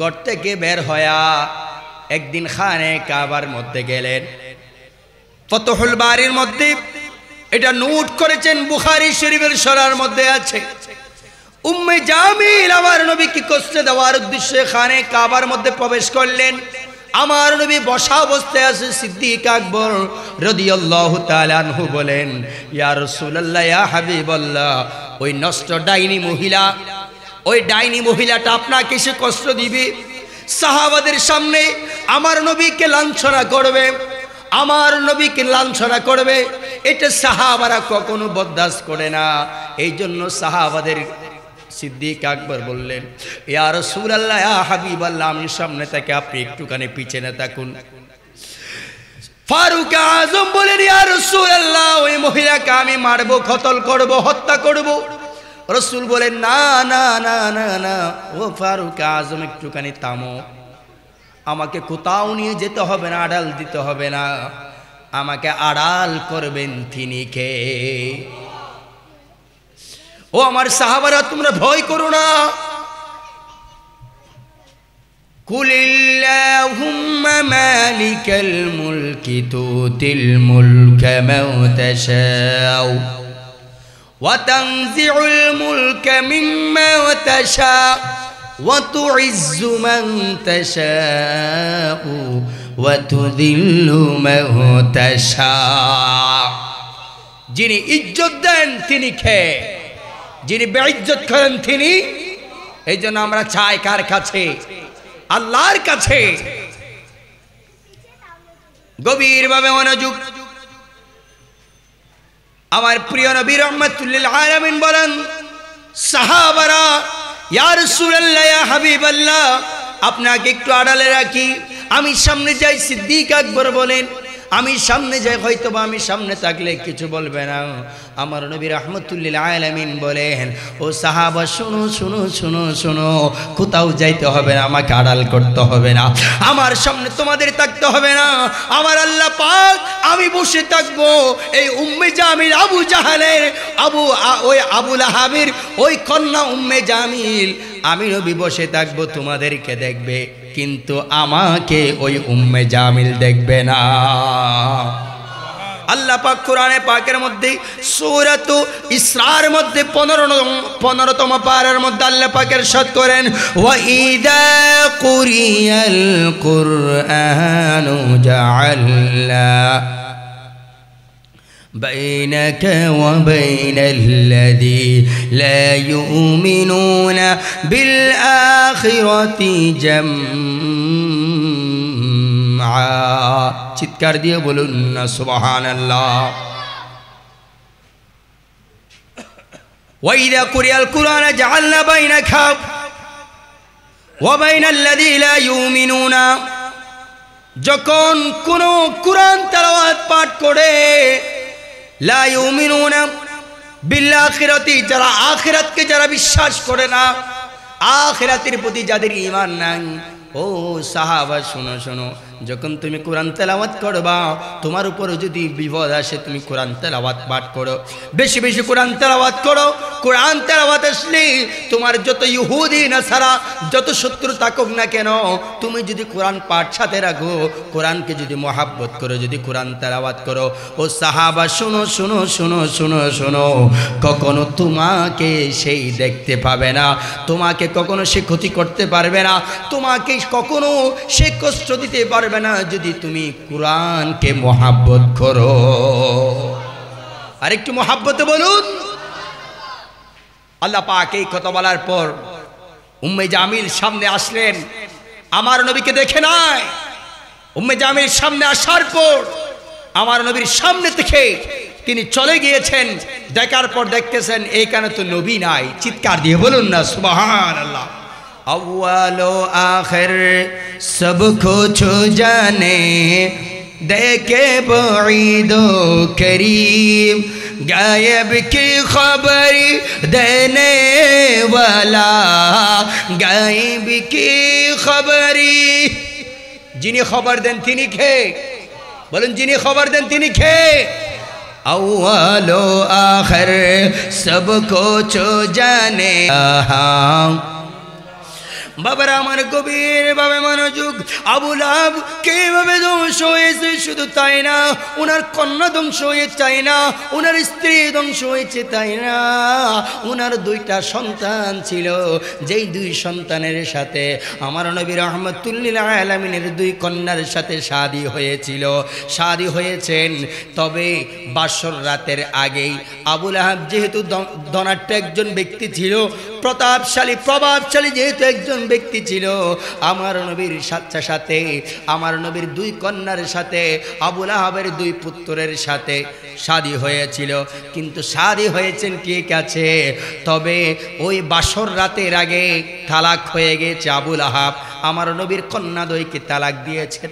ঘর থেকে বের হয়া একদিন খানে কাবার মধ্যে গেলেন। ফতহুল বারির মধ্যে এটা নোট করেছেন, বুখারী শরীফের সরার মধ্যে আছে। উম্মে জামিল আমার নবীকে কষ্ট দেওয়ার উদ্দেশ্যে খানে কাবার মধ্যে প্রবেশ করলেন। আমার নবী বসা অবস্থায় আছে। সিদ্দিক আকবর রাদিয়াল্লাহু তাআলা আনহু বলেন, ইয়া রাসূলুল্লাহ, ইয়া হাবিবাল্লাহ, ওই নষ্ট ডাইনি মহিলা, ওই ডাইনি মহিলাটা আপনাকে এসে কষ্ট দিবে, সাহাবাদের সামনে আমার নবীকে লাঞ্ছনা করবে, আমার নবীকে লাঞ্ছনা করবে। এটা সাহাবারা কখনো বরদাস্ত করে না। এই জন্য সাহাবাদের সিদ্দিক আকবর বললেন, ইয়া রাসূলুল্লাহ, ইয়া হাবিবাল্লাহ, আমি সামনে থেকে আপনি একটুখানি পিছনে থাকুন। ফারুক আজম বলেন, ইয়া রাসূলুল্লাহ, ওই মহিলাকে আমি মারবো, কতল করব, হত্যা করব। রাসূল বলেন, না না না না না, ও ফারুক আজম, একটুখানি থামো। আমাকে কোথাও নিয়ে যেতে হবে না, আড়াল দিতে হবে না, আমাকে আড়াল করবেন তিনি কে? ও আমার সাহাবারা, তোমরা ভয় করো না। কুলিল্লাহুম্মা মালিকাল মুলকি তুতিল মুলকা মান তাশাউ ওয়া তানজিউল মুলকা মিম্মান তাশাউ ওয়া তুইজ্জু মান তাশাউ ওয়া তুযিল্লু মান তাশাউ। যিনি ইজ্জত দেন তিনি কে? যিনি বেইজ্জত করেন তিনি। এই জন্য আমরা চাই কার কাছে? আল্লাহর কাছে। গভীরভাবে মনোযোগ। আমার প্রিয় নবী রাহমাতুল লিল আলামিন বলেন, সাহাবারা, ইয়া রাসূলুল্লাহ, ইয়া হাবিবাল্লাহ, আপনাকে একটু আড়ালে রাখি, আমি সামনে যাই। সিদ্দিক আকবর বলেন, আমি সামনে যাই, হয়তোবা আমি সামনে থাকলে কিছু বলবে না। আমার নবী রাহমাতুল লিল আলামিন বলেন, ও সাহাবা, শুনো শুনো শুনো শুনো, কোথাও যাইতে হবে না, আমাকে আড়াল করতে হবে না, আমার সামনে তোমাদের থাকতে হবে না। আমার আল্লাহ পাক, আমি বসে থাকবো। এই উম্মে জামিল, আবু জাহালের ওই আবু লাহাবের ওই কন্যা উম্মে জামিল, আমি নবী বসে থাকবো, তোমাদেরকে দেখবে, কিন্তু আমাকে ওই উম্মে জামিল দেখবে না। আল্লাহ পাক কোরআনে পাকের মধ্যে সূরাত ইসরার মধ্যে 15তম পারার মধ্যে আল্লাহ পাক ইরশাদ করেন, ওয়া ইযা কুরিয়াল কুরআনু জাআলনা بينك وبين الذين لا يؤمنون بالآخرة جمعا। চিৎকার দিয়ে বলুন না সুবহানাল্লাহ। وإذا قرئ القرآن جعلنا بينك وبين الذين لا يؤمنون। যখন কোন কুরআন তেলাওয়াত পাঠ করে, লা ইউমিনুনা বিল আখিরাতি, যারা আখিরাতকে যারা বিশ্বাস করে না, আখিরাতের প্রতি যাদের ঈমান নাই, ও সাহাবা শোনো শোনো, যখন তুমি কোরআন তেলাওয়াত করবা, তোমার উপরে যদি বিপদ আসে, তুমি কোরআন তেলাওয়াত পাঠ করো, বেশি বেশি কোরআন তেলাওয়াত করো। কোরআন তেলাওয়াত আসলে তোমার যত ইহুদি নাসারা, যত শত্রু থাকুক না কেন, তুমি যদি কোরআন পাঠ সাথে রাখো, কোরআনকে যদি মহাব্বত করো, যদি কোরআন তেলাওয়াত করো, ও সাহাবা শোনো শোনো শোনো শোনো শোনো, কখনো তোমাকে সেই দেখতে পাবে না, তোমাকে কখনো সে ক্ষতি করতে পারবে না, তোমাকে কখনো সে কষ্ট দিতে পারবে পারবে না যদি তুমি কোরআনকে মহাব্বত করো। আর একটু মহাব্বতে বলুন। আল্লাহ পাক এই কথা বলার পর উম্মে জামিল সামনে আসলেন, আমার নবীকে দেখে নাই। উম্মে জামিল সামনে আসার পর আমার নবীর সামনে থেকে তিনি চলে গিয়েছেন। দেখার পর দেখতেছেন এইখানে তো নবী নাই। চিৎকার দিয়ে বলুন না সুবহানাল্লাহ। अव्वल आखिर सब कुछ जाने देखे बईदो करीम गायब की खबर देने वाला गायब की खबरी। जिन्हें खबर दें तिनी खे बोलें, जिन्हें खबर दें तिनी खे। अव्वल आखिर सब कुछ जाने বাবার আমার গভীর ভাবে মনোযোগ। আবু লাহাব কিভাবে ধ্বংস হয়েছে শুধু তাই না, ওনার কন্যা ধ্বংস হয়েছে তাই না, ওনার স্ত্রী ধ্বংস হয়েছে তাই না, ওনার দুইটা সন্তান ছিল, যেই দুই সন্তানের সাথে আমার নবী রাহমাতুল লিল আলামিনের দুই কন্যার সাথে শাদী হয়েছিল। শাদী হয়েছেন, তবে বাসর রাতের আগেই আবু লাহাব যেহেতু ধনাঢ্য একজন ব্যক্তি ছিল, প্রভাবশালী যেহেতু একজন ব্যক্তি ছিল, আমার নবীর সাথে সাথে আমার নবীর দুই কন্যার সাথে আবু লাহাবের দুই পুত্রের সাথে শাদী হয়েছিল। কিন্তু শাদী হয়েছেন ঠিক আছে, তবে ওই বাসর রাতের আগে তালাক হয়ে গেছে। আবু লাহাব আমার নবীর কন্যা দ্বয়কে তালাক দিয়েছেন।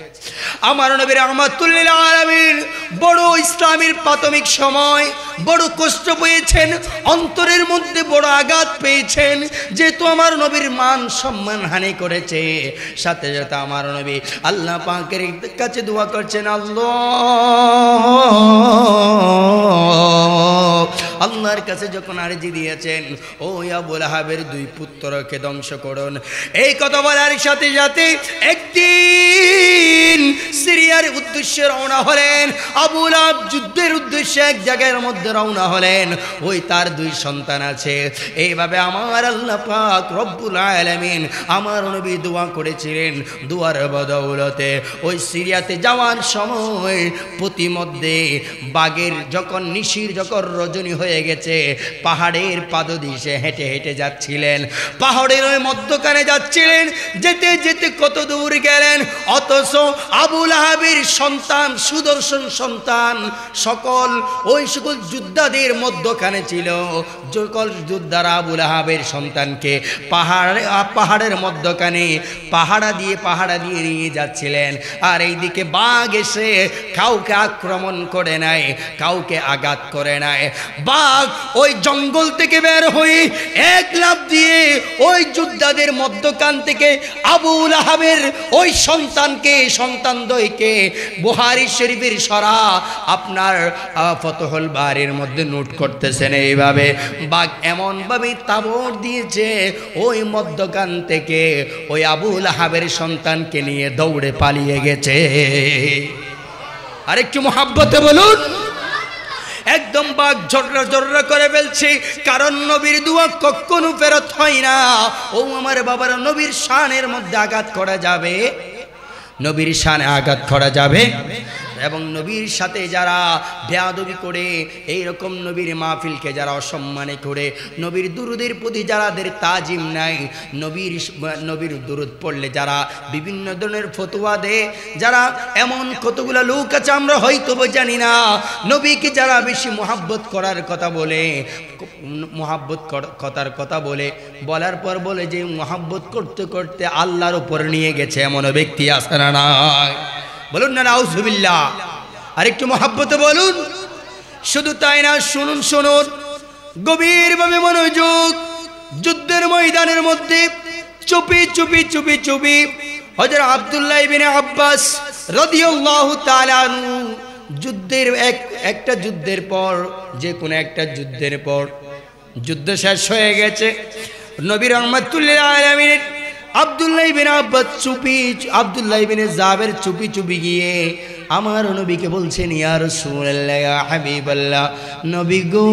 আমার নবীর রাহমাতুল লিল আলামিন বড় ইসলামের প্রাথমিক সময় বড় কষ্ট পেয়েছেন, অন্তরের মধ্যে বড় আঘাত পেয়েছেন, যেহেতু আমার নবীর মান সম্মান হানি করেছে। সাথে সাথে আমার নবী আল্লাহ পাকের কাছে দোয়া করছেন, আল্লাহর কাছে যখন আরজি দিয়েছেন, ও আবু লাহাবের দুই পুত্রকে ধ্বংস করুন। এই কথা বলার সাথে সাথে একদিন সিরিয়ার উদ্দেশ্যে রওনা হলেন। আবু লাহাব যুদ্ধের উদ্দেশ্যে এক জায়গার মধ্যে রওনা হলেন। ওই তার দুই সন্তান আছে। এইভাবে আমার আল্লাহ পাক রব্বুল আলামিন আমার নবী দোয়া করেছিলেন। দুয়ার বদৌলতে ওই সিরিয়াতে যাওয়ার সময় প্রতিমধ্যে বাগের যখন নিশির যখন রজনী হয়ে গেছে, পাহাড়ের পাদদেশে হেঁটে হেঁটে যাচ্ছিলেন। পাহাড়ের ওই মধ্যখানে যাচ্ছিলেন, যেতে যেতে কত দূর গেলেন, অথচ আবু লাহাবের সন্তান সুদর্শন সন্তান সকল যোদ্ধাদের মধ্যখানে ছিল। সকল যোদ্ধারা আবু লাহাবের সন্তানকে পাহাড়ের মধ্যখানে পাহাড়া দিয়ে নিয়ে যাচ্ছিলেন। আর এইদিকে বাঘ এসে কাউকে আক্রমণ করে নাই, কাউকে আঘাত করে নাই। বাঘ ওই জঙ্গল থেকে বের হয়ে এক লাফ দিয়ে ওই যোদ্ধাদের মধ্যখান থেকে আবু লাহাবের ওই সন্তান দ্বয়কে বুখারী শরীফের সরা আপনার ফতহুল বারীর মধ্যে নোট করতেছেন। এইভাবে বাঘ এমন ভাবে তাবড় দিয়েছে, ওই মধ্যখান থেকে ওই আবু লাহাবের সন্তানকে নিয়ে দৌড়ে পালিয়ে গেছে। আরেকটু মহাব্বতে বলুন। একদম বাঘ জর্রা করে ফেলছে, কারণ নবীর দোয়া কখনো ফেরত হয় না। ও আমার বাবার, নবীর শানের মধ্যে আঘাত করা যাবে, নবীর শানে আঘাত করা যাবে। এবং নবীর সাথে যারা বেয়াদবি করে, এইরকম নবীর মাহফিলকে যারা অসম্মানে করে, নবীর দুরুদের প্রতি যারাদের তাজিম নাই, নবীর দুরুদ পড়লে যারা বিভিন্ন ধরনের ফতোয়া দেয়, যারা এমন কতগুলো লোক আছে আমরা হয়তো জানি না, নবীকে যারা বেশি মহাব্বত করার কথা বলে, মহাব্বত কথার কথা বলে, বলার পর বলে যে মহাব্বত করতে করতে আল্লাহর উপর নিয়ে গেছে, এমন ব্যক্তি আছে না নাই? বলুন না নাউজুবিল্লাহ। আরেকটু মহাব্বতে বলুন। শুধু তাই না, শুনুন গভীরভাবে মনোযোগ। যুদ্ধের ময়দানের মধ্যে চুপি হযরত আব্দুল্লাহ ইবনে আব্বাস রাদিয়াল্লাহু তাআলা আনহু একটা যুদ্ধের পর, যে কোনো একটা যুদ্ধের পর, যুদ্ধ শেষ হয়ে গেছে, নবী রাহমাতুল লিল আলামিন আব্দুল্লাহ ইবনে আব্বাস আব্দুল্লাহ ইবনে জাবের চুপি গিয়ে আমার নবীকে বলছেন ইয়া রাসূলুল্লাহ ইয়া হাবিবাল্লাহ, নবী গো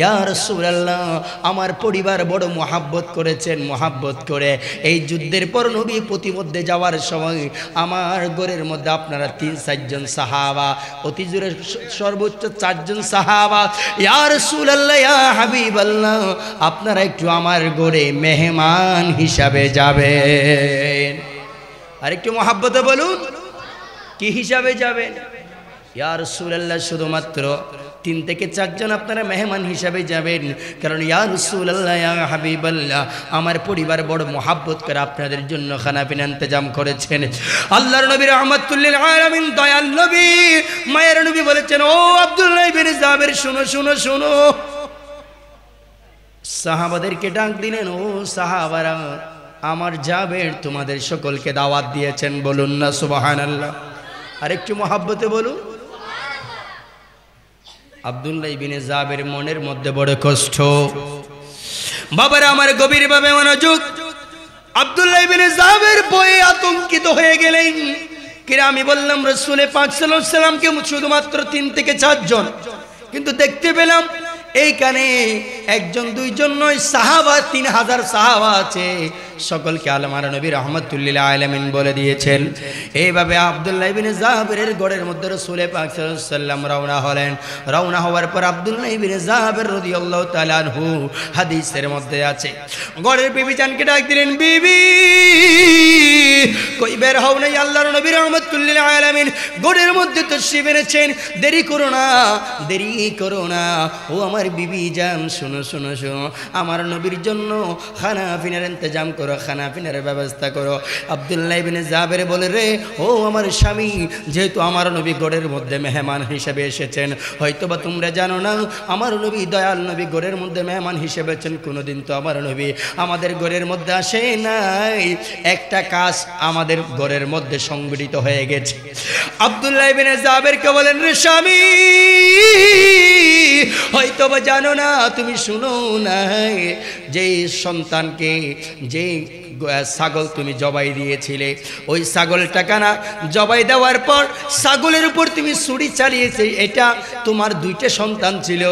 ইয়া রাসূলুল্লাহ, আমার পরিবার বড় মহব্বত করেছেন, মহব্বত করে এই যুদ্ধের পর নবী প্রতিমধ্যে যাওয়ার সময় আমার ঘরের মধ্যে আপনারা 3-4 জন সাহাবা, অতি জোরে সর্বোচ্চ 4 জন সাহাবা, ইয়া রাসূলুল্লাহ ইয়া হাবিবাল্লাহ, আপনারা একটু আমার ঘরে মেহমান হিসাবে যাবেন। আর একটু মহব্বতে বলুন কি হিসাবে যাবেন? ইয়া রাসূলুল্লাহ, শুধুমাত্র 3 থেকে 4 জন আপনারা মেহমান হিসাবে যাবেন, কারণ ইয়া রাসূলুল্লাহ ইয়া হাবিবাল্লাহ, আমার পরিবার বড় মহব্বত করে আপনাদের জন্য খানা পিনা ইন্তজাম করেছেন। আল্লাহর নবী রাহমাতুল লিল আলামিন, দয়াল নবী, মায়ের নবী বলেছেন, ও আব্দুল্লাহ ইবনে জাবের, শুনো শুনো শুনো। সাহাবাদেরকে ডাক দিলেন, ও সাহাবারা, আমার জাবের তোমাদের সকলকে দাওয়াত দিয়েছেন, বলুন না সুবহানাল্লাহ। আর একটু মহব্বতে বলুন। আব্দুল্লাহ ইবনে জাবের মনের মধ্যে বড় কষ্ট। বাবারা আমার গভীরভাবে মনোযোগ। আব্দুল্লাহ ইবনে জাবের ভয়ে আতঙ্কিত হয়ে গেলেন। কিরা আমি বললাম রাসূল পাক সাল্লাল্লাহু আলাইহি সাল্লামকে শুধুমাত্র 3 থেকে 4 জন, কিন্তু দেখতে পেলাম এইখানে 1 জন 2 জন নয়, সাহাবা 3000 সাহাবা আছে। সকলকে আমার নবী রাহমাতুল লিল আলামিন বলে দিয়েছেন। এইভাবে আব্দুল্লাহ ইবনে জাবেরের ঘরের মধ্যে রাসূল পাক সাল্লাল্লাহু আলাইহি সাল্লাম রওনা হলেন। রওনা হওয়ার পর আব্দুল্লাহ ইবনে জাবের রাদিয়াল্লাহু তাআলা আনহু, হাদিসের মধ্যে আছে, ঘরের বিবি জানকে ডাক দিলেন, বিবি কই বের হও নাই? আল্লাহর নবী রাহমাতুল লিল আলামিন ঘরের মধ্যে তশরিফ এনেছেন, দেরি করো না, দেরি করো না। ও আমার বিবি জান, শুনো শুনো শুনো, আমার নবীর জন্য খানা পিনার ইন্তজাম করো, খানা পিনার ব্যবস্থা করো। আব্দুল্লাহ ইবনে জাবের বলে, রে ও আমার স্বামী, যেহেতু আমার নবী ঘরের মধ্যে মেহমান হিসেবে এসেছেন, হয়তোবা তোমরা জানো না, আমার নবী দয়াল নবী ঘরের মধ্যে মেহমান হিসেবে এসেছেন, কোনোদিন তো আমার নবী আমাদের ঘরের মধ্যে আসে নাই। একটা কাজ আমাদের ঘরের মধ্যে সংগঠিত হয়ে গেছে। আব্দুল্লাহ ইবনে জাবেরকে বলেন, রে স্বামী, হয়তোবা জানো না, তুমি শুনো না, যে সন্তানকে, যে ছাগল তুমি জবাই দিয়েছিলে, ওই ছাগলটা কানা জবাই দেওয়ার পর ছাগলের উপর তুমি ছুরি চালিয়েছে, এটা তোমার 2টা সন্তান ছিল,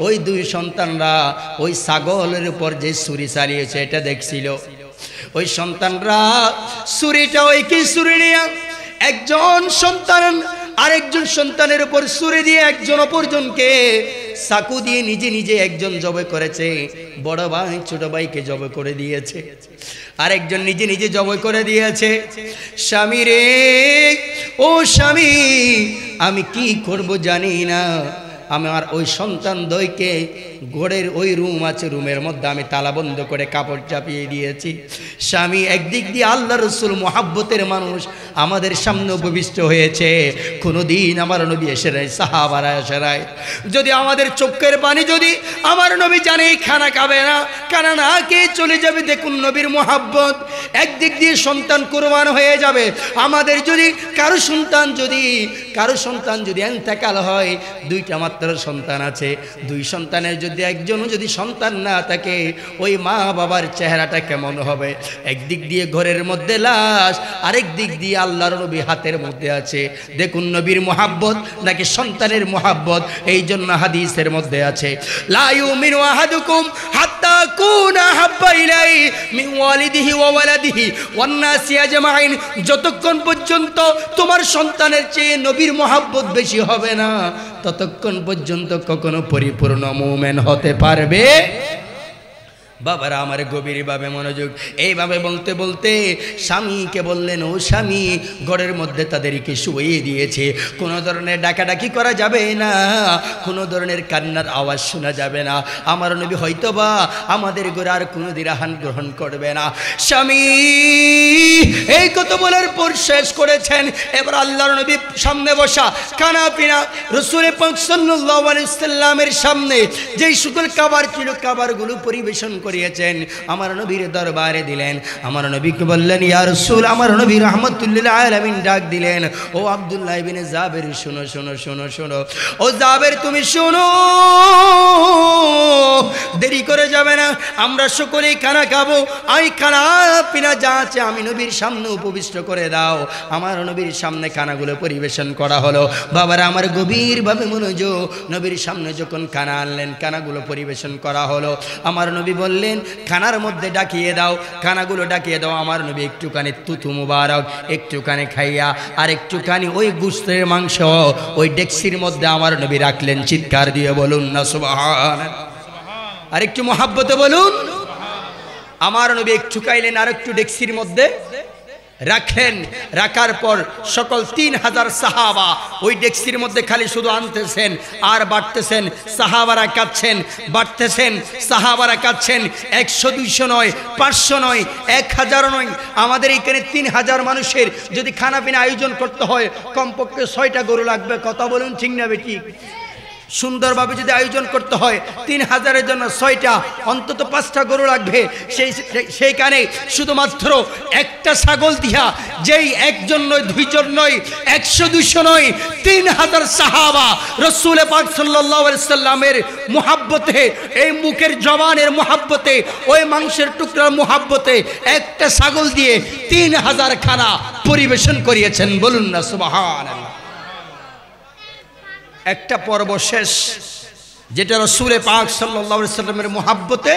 ওই 2 সন্তানরা ওই ছাগলের উপর যে ছুরি চালিয়েছে এটা দেখছিল। ওই সন্তানরা ছুরিটা ওই কি ছুরি নিয়ে একজন সন্তান আরেকজন সন্তানের উপর ছুরি দিয়ে একজন অপরজনকে চাকু দিয়ে নিজে নিজে একজন জবাই করেছে। বড় ভাই ছোট ভাইকে জবাই করে দিয়েছে, আরেকজন নিজে নিজে জবাই করে দিয়েছে। স্বামী রে, ও স্বামী, আমি কি করব জানি না। আমার ওই সন্তান দ্বয়কে ঘরের ওই রুম আছে, রুমের মধ্যে আমি তালা বন্ধ করে কাপড় চাপিয়ে দিয়েছি। স্বামী, একদিক দিয়ে আল্লাহ রসুল মহাব্বতের মানুষ আমাদের সামনে উপবিষ্ট হয়েছে, কোনোদিন আমার নবী এসে নাই, সাহাবারা এসে নাই। যদি আমাদের চোখের পানি যদি আমার নবী জানে খানা খাবে না, খানা না খেয়ে চলে যাবে, দেখুন নবীর মহাব্বত। একদিক দিয়ে সন্তান কুরবান হয়ে যাবে। আমাদের যদি কারো সন্তান যদি ইন্তেকাল হয়, 2টা মাত্র সন্তান আছে, 2 সন্তানের যদি একজনও যদি সন্তান না থাকে, ওই মা বাবার চেহারাটা কেমন হবে? একদিক দিয়ে ঘরের মধ্যে লাশ, আরেক দিক দিয়ে আল্লাহর নবী হাতের মধ্যে আছে। দেখুন নবীর মুহাব্বত নাকি সন্তানের মুহাব্বত। এই জন্য হাদিসের মধ্যে আছে, লা ইউমিনু আহাদুকুম হাত্তা কুনা হাব্বা ইলাইহি মিন ওয়ালিদিহি ওয়া ওয়ালাদিহি ওয়ান নাসি আজমাইন। যতক্ষণ পর্যন্ত তোমার সন্তানের চেয়ে নবীর মুহাব্বত বেশি হবে না, ততক্ষণ পর্যন্ত কখনো পরিপূর্ণ মুমিন হতে পারবে। বাবারা আমার গভীরভাবে মনোযোগ। এইভাবে বলতে বলতে স্বামীকে বললেন, ও স্বামী, ঘরের মধ্যে তাদেরকে শুইয়ে দিয়েছে, কোনো ধরনের ডাকাডাকি করা যাবে না, কোনো ধরনের কান্নার আওয়াজ শোনা যাবে না। আমার নবী হয়তোবা আমাদের ঘরে আর কোনো দিরাহান গ্রহণ করবে না। স্বামী এই কথা বলার পর শেষ করেছেন। এবার আল্লাহর নবী সামনে বসা খানা পিনা রাসূল পাক সাল্লাল্লাহু আলাইহি সাল্লামের সামনে যেই সকল খাবার ছিল, খাবারগুলো পরিবেশন করিয়েছেন, আমার নবীর দরবারে দিলেন। আমার নবীকে বললেন, ইয়া রাসূল, আমার নবী রাহমাতুল লিল আলামিন ডাক দিলেন, ও আব্দুল্লাহ ইবনে জাবের, শোনো শোনো শোনো শোনো, ও জাবের তুমি শোনো, দেরি করে যাবে না, আমরা সকলেই খানা খাবো। আমি খানা পিনা যা আছে আমি নবীর সামনে উপবিষ্ট করে দাও। আমার নবীর সামনে খানাগুলো পরিবেশন করা হলো। বাবারা আমার গভীরভাবে মনোযোগ, নবীর সামনে যখন খানা আনলেন, খানাগুলো পরিবেশন করা হলো। আমার নবী বললেন খানার মধ্যে ডাকিয়ে দাও, খানাগুলো ডাকিয়ে দাও। আমার নবী একটুখানি তুতু মুবারক একটুখানি খাইয়া আর একটুখানি ওই গোশতের মাংস ওই ডেক্সির মধ্যে আমার নবী রাখলেন। চিৎকার দিয়ে বলুন না সুবহানাল্লাহ। আর একটু মহাব্বতে বলুন। আমার নবী একটু খাইলেন আর একটু ডেক্সির মধ্যে রাখলেন। রাখার পর সকল 3000 সাহাবা ওই ডেক্সির মধ্যে খালি শুধু আনতেছেন আর বাড়তেছেন। সাহাবারা কাচ্ছেন, বাড়তেছেন, সাহাবারা কাচ্ছেন। 100 200 নয়, 500 নয়, 1000 নয়। আমাদের এখানে 3000 মানুষের যদি খানা পিনা আয়োজন করতে হয় কমপক্ষে 6টা গরু লাগবে। কথা বলুন ঠিক না বেঠিক? সুন্দরভাবে যদি আয়োজন করতে হয় 3000-এর জন্য 6টা অন্তত 5টা গরু লাগবে। সেইখানে শুধুমাত্র একটা ছাগল দিয়া যেই একজন নয়, দুইজন নয়, 100 200 নয়, 3000 সাহাবা রাসূল পাক সাল্লাল্লাহু আলাইহি সাল্লামের মুহাব্বতে, এই মুখের জবানের মুহাব্বতে, ওই মাংসের টুকরার মুহাব্বতে একটা ছাগল দিয়ে 3000 খানা পরিবেশন করিয়েছেন। বলুন না সুবহানাল্লাহ। একটা পর্ব শেষ, যেটা রাসূল পাক সাল্লাল্লাহু আলাইহি সাল্লামের মুহাব্বতে।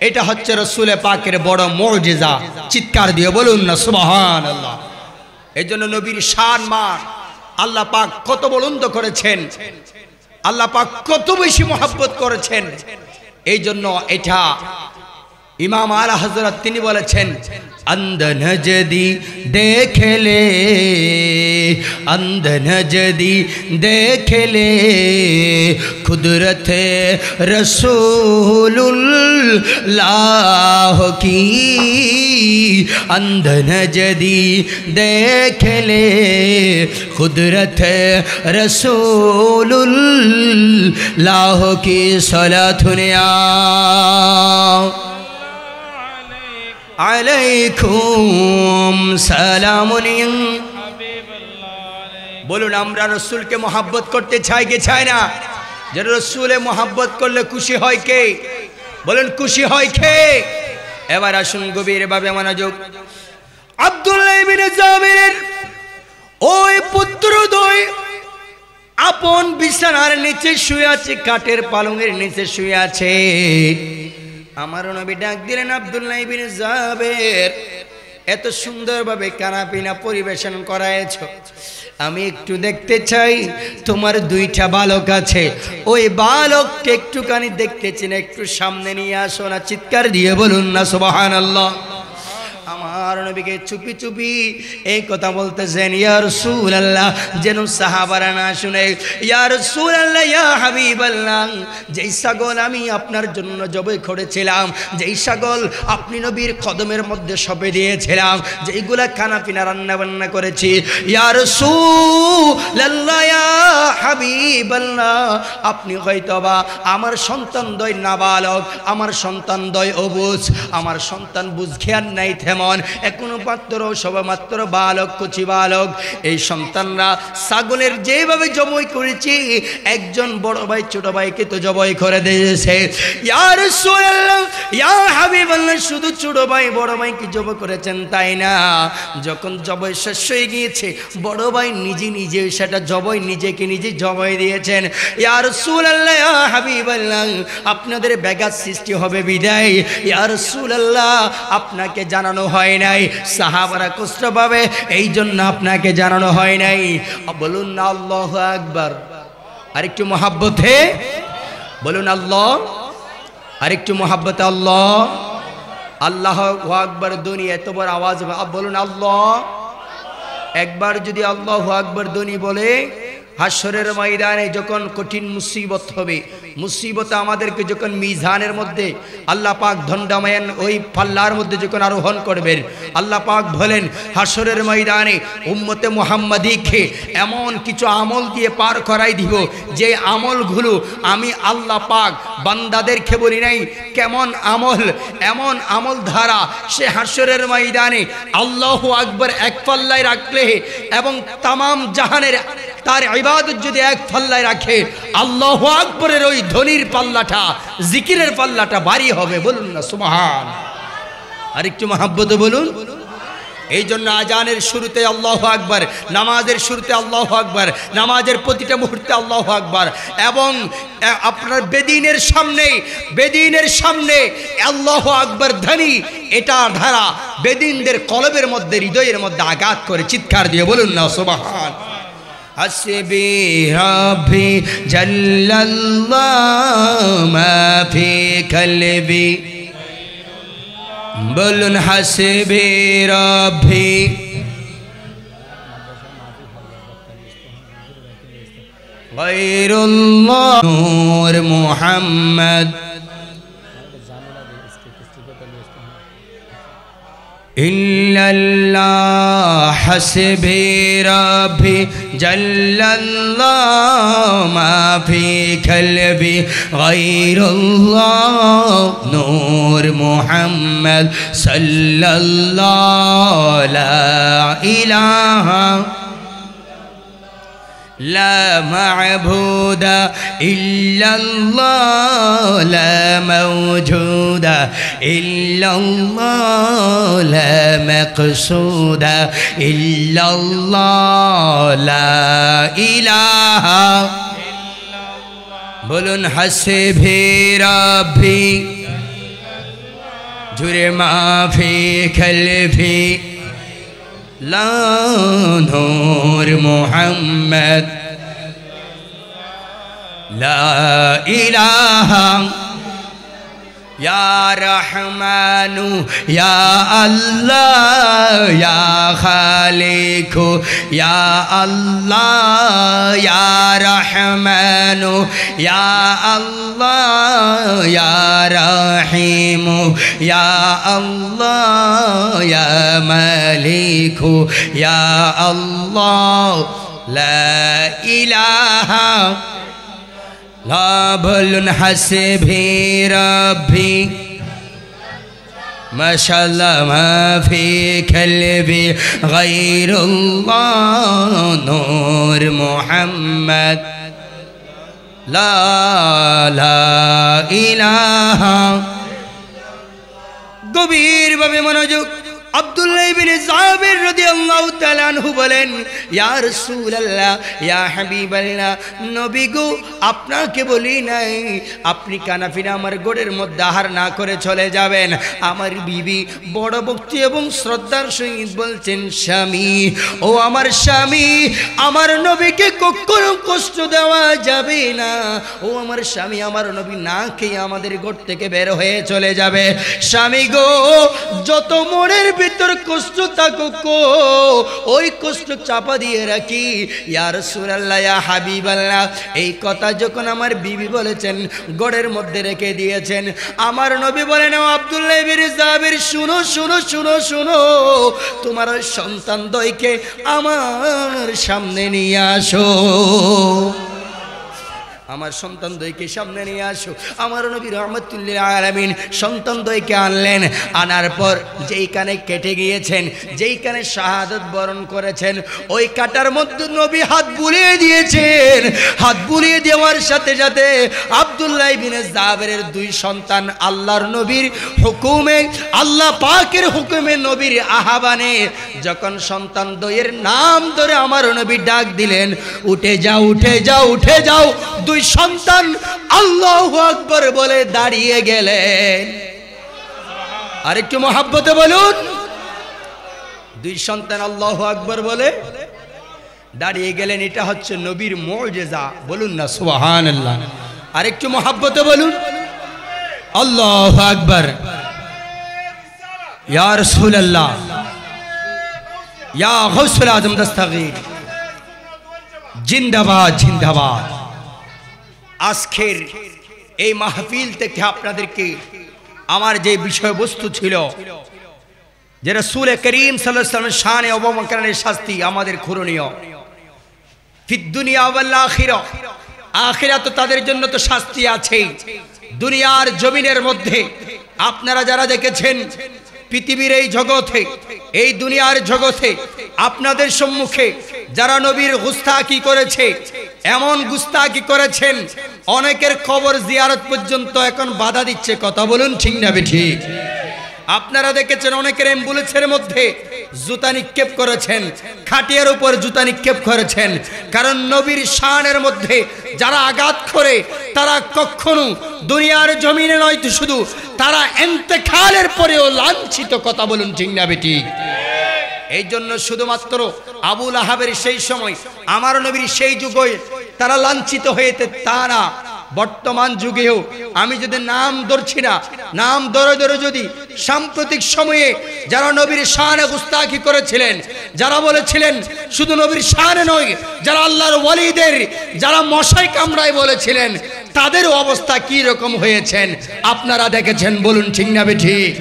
এটা হচ্ছে রাসূল পাকের বড় মুজিজা। চিৎকার দিয়ে বলুন না সুবহানাল্লাহ। এজন্য নবীর শান মান আল্লাহ পাক কত বুলন্দ করেছেন, আল্লাহ পাক কত বেশি মুহাব্বত করেছেন। এই জন্য এটা ইমাম আলা হযরত তিনি বলেছেন, अंदन जदी देख ले, अंदन जदी देख ले कुदरत रसूलुल्लाह की, अंदन जदी देख ले कुदरत रसूलुल्लाह की। सलातुनिया আলাইকুম সালামুন। বলুন আমরা রসুলকে মোহাব্বত করতে চাই কি চাই না? যে রসুলে মোহাব্বত করলে খুশি হয় কে? বলুন খুশি হয় কে? এবার আসুন গভীরভাবে মনোযোগ। আব্দুল্লাহ ইবনে জাবিরের ওই পুত্রদ্বয় আপন বিছানার নিচে শুয়ে আছে, কাঠের পালঙের নিচে শুয়ে আছে। আমার নবী ডাক দিলেন, আব্দুল্লাহ ইবনে জাবের, এত সুন্দরভাবে খানা পিনা পরিবেশন করায়েছো, আমি একটু দেখতে চাই। তোমার 2টা বালক আছে, ওই বালককে একটুখানি দেখতে চাই, একটু সামনে নিয়ে আসো না। চিৎকার দিয়ে বলুন না সুবহানাল্লাহ। আমার নবীকে চুপি চুপি এই কথা বলতেছেন, ইয়া রাসূলুল্লাহ, যেন সাহাবারা না শুনে। ইয়া রাসূলুল্লাহ, ইয়া হাবিবাল্লাহ, যেই ছাগল আমি আপনার জন্য জবাই করেছিলাম, যেই ছাগল আপনি নবীর কদমের মধ্যে সঁপে দিয়েছিলাম, যেইগুলা খানা পিনা রান্না বান্না করেছি, ইয়া রাসূলুল্লাহ, ইয়া হাবিবাল্লাহ, আপনি হয়তোবা আমার সন্তান দয় নাবালক, আমার সন্তান দয় অবুঝ, আমার সন্তান বুঝ খেয়াল নাই তেমন, এখনো মাত্র সবেমাত্র বালক, কচি বালক। এই সন্তানরা ছাগলের যেভাবে জবাই করেছি, একজন বড় ভাই ছোট ভাইকে তো জবাই করে দিয়েছে। ইয়া রাসূলুল্লাহ, ইয়া হাবিবাল্লাহ, শুধু ছোট ভাই বড় ভাইকে জবাই করেছেন তাই না, যখন জবাই শেষ হয়ে গিয়েছে বড় ভাই নিজে নিজে সেটা জবাই নিজেকে নিজে জবাই দিয়েছেন। ইয়া রাসূলুল্লাহ, ইয়া হাবিবাল্লাহ, আপনাদের ব্যাঘাত সৃষ্টি হবে বিদায় ইয়া রাসূলুল্লাহ আপনাকে জানানো হয় নাই, সাহাবারা কষ্ট পাবে এই জন্য আপনাকে জানানো হয় নাই। বলুন না আল্লাহু আকবার। আরেকটু মহাব্বতে বলুন আল্লাহ, আরেকটু মহাব্বতে আল্লাহ, আল্লাহু আকবার। ধ্বনি এত বড় আওয়াজ, বলুন আল্লাহ। একবার যদি আল্লাহু আকবার ধ্বনি বলে, হাসরের ময়দানে যখন কঠিন মুসিবত হবে, মুসিবত আমাদেরকে যখন মিজানের মধ্যে আল্লাহ পাক দণ্ডায়মান ওই পাল্লার মধ্যে যখন আরোহণ করবেন, আল্লাহ পাক বলেন হাসরের ময়দানে উম্মতে মুহাম্মাদিকে এমন কিছু আমল দিয়ে পার করাই দিব, যে আমলগুলো আমি আল্লাহ পাক বান্দাদেরকে বলি নাই। কেমন আমল? এমন আমল ধারা সে হাসরের ময়দানে আল্লাহু আকবার এক পাল্লায় রাখলে এবং তামাম জাহানের তার ইবাদত যদি এক পাল্লায় রাখে, আল্লাহু আকবরের ওই ধ্বনির পাল্লাটা, জিকিরের পাল্লাটা ভারী হবে। বলুন না সুবহান। আরেকটু মহাব্বতে বলুন। এই জন্য আজানের শুরুতে আল্লাহু আকবার, নামাজের শুরুতে আল্লাহু আকবার, নামাজের প্রতিটা মুহূর্তে আল্লাহু আকবার, এবং আপনার বেদিনের সামনে আল্লাহু আকবার ধ্বনি এটা ধারা বেদিনদের কলবের মধ্যে, হৃদয়ের মধ্যে আঘাত করে। চিৎকার দিয়ে বলুন না সুবহান। হাসবি রাব্বি জাল্লাল্লাহু মা ফি কলবি, বলুন হাসবি রাব্বি গায়রুল্লাহ নূর মুহাম্মদ ইল্লাল্লাহ হাসবি রাব্বি জাল্লাল্লাহু মা ফি কলবি গায়রুল্লাহ নূর মুহাম্মদ সাল্লাল্লাহু লা ইলাহা لا معبود إلا الله لا موجود إلا الله لا مقصود إلا الله لا إله إلا الله بلن حسبي ربي جري ما في قلبي لا نور محمد لا إله يا رحمن يا الله يا خالق يا الله يا رحمن يا الله يا رحيم يا الله يا مالك يا الله لا إله لا بلن حسبي ربي ما شاء الله ما في قلبي غير الله نور محمد لا إله গভীর ভাবে মনোযোগ। আব্দুল্লাহ ইবনে জাবির রাদিয়াল্লাহু তাআলা আনহু বলেন, ইয়া রাসূলুল্লাহ ইয়া হাবিবাল্লাহ, নবী গো আপনাকে বলি নাই আপনি কানাফিরা আমার গোড়ের মধ্যে আহার না করে চলে যাবেন। আমার বিবি বড় ভক্তি এবং শ্রদ্ধার সহিত বলছেন, স্বামী ও আমার স্বামী, আমার নবীকে কখনো কষ্ট দেওয়া যাবে না। ও আমার স্বামী, আমার নবী না খেয়ে আমাদের গোড় থেকে বের হয়ে চলে যাবে। স্বামী গো, যত মনের ভিতর কষ্ট থাকুক ওই কষ্ট চাপা দিয়ে রাখি। ইয়া রাসূলুল্লাহ ইয়া হাবিবাল্লাহ, এই কথা যখন আমার বিবি বলেছেন, গড়ের মধ্যে রেখে দিয়েছেন, আমার নবী বলেন, আব্দুল্লাহ ইবনে জাবির শুনো শুনো শুনো শুনো, তোমার সন্তান দ্বয়কে আমার সামনে নিয়ে আসো, আমার সন্তান দ্বয়কে সামনে নিয়ে আসো। আমার নবী রাহমাতুল্লিল আলামিন সন্তান দ্বয়কে আনলেন। আনার পর যেই কানে কেটে গিয়েছেন, যেই কানে শাহাদাত বরণ করেছেন, ওই কাটার মধ্যে নবী হাত বুলিয়ে দিয়েছেন। হাত বুলিয়ে দেওয়ার সাথে সাথে আব্দুল্লাহ ইবনে জাবিরের দুই সন্তান আল্লাহর নবীর হুকুমে, আল্লাহ পাকের হুকুমে, নবীর আহ্বানে যখন সন্তান দ্বয়ের নাম ধরে আমার নবী ডাক দিলেন, উঠে যাও উঠে যাও উঠে যাও, দুই সন্তান আল্লাহু আকবার বলে দাঁড়িয়ে গেলেন। আরেকটু মহব্বতে বলুন, দুই সন্তান আল্লাহু আকবার বলে দাঁড়িয়ে গেলেন। এটা হচ্ছে নবীর মুজিজা, বলুন না সুবহানাল্লাহ। আরেকটু মহব্বতে বলুন, আল্লাহু আকবার। ইয়া রাসূলুল্লাহ ইয়া গাউসুল আজম দস্তগীর, জিন্দাবাদ জিন্দাবাদ। আজকের এই মাহফিল থেকে আপনাদেরকে আমার যে বিষয়বস্তু ছিল, যে রাসূল করিম সাল্লাল্লাহু আলাইহি ওয়াসাল্লামের শানে অবমাননার শাস্তি আমাদের করণীয় ফিদ দুনিয়া ওয়াল আখিরা। আখিরাত তো তাদের জন্য তো শাস্তি আছেই, দুনিয়ার জমিনের মধ্যে আপনারা যারা দেখেছেন পৃথিবীর এই জগতে, এই দুনিয়ার জগতে আপনাদের সম্মুখে যারা নবীর গুস্তাখি করেছে, এমন গুস্তাখি করেছেন অনেকের কবর জিয়ারত পর্যন্ত এখন বাধা দিচ্ছে। কথা বলুন ঠিক না বেঠিক? আপনারা দেখেছেন অনেকের অ্যাম্বুলেন্সের মধ্যে জুতা নিক্ষেপ করেছেন, খাটিয়ার উপর জুতা নিক্ষেপ করেছেন। কারণ নবীর শানের মধ্যে যারা আঘাত করে তারা কখনো দুনিয়ার জমিনে নয় তো শুধু, তারা ইন্তেকালের পরেও লাঞ্ছিত। কথা বলুন ঠিক না বেঠিক? এই জন্য শুধুমাত্র আবু লাহাবের সেই সময়, আমার নবীর সেই যুগে তারা লাঞ্ছিত হয়েছে তা না, বর্তমান যুগেও আমি যদি নাম ধরছি না, নাম ধরে ধরে যদি সাম্প্রতিক সময়ে যারা নবীর শানে গুস্তাখি করেছিলেন, যারা বলেছিলেন শুধু নবীর শানে নয়, যারা আল্লাহর ওয়ালিদের যারা মশাই কামড়ায় বলেছিলেন, তাদের অবস্থা কি রকম হয়েছেন আপনারা দেখেছেন। বলুন ঠিক না বেঠিক?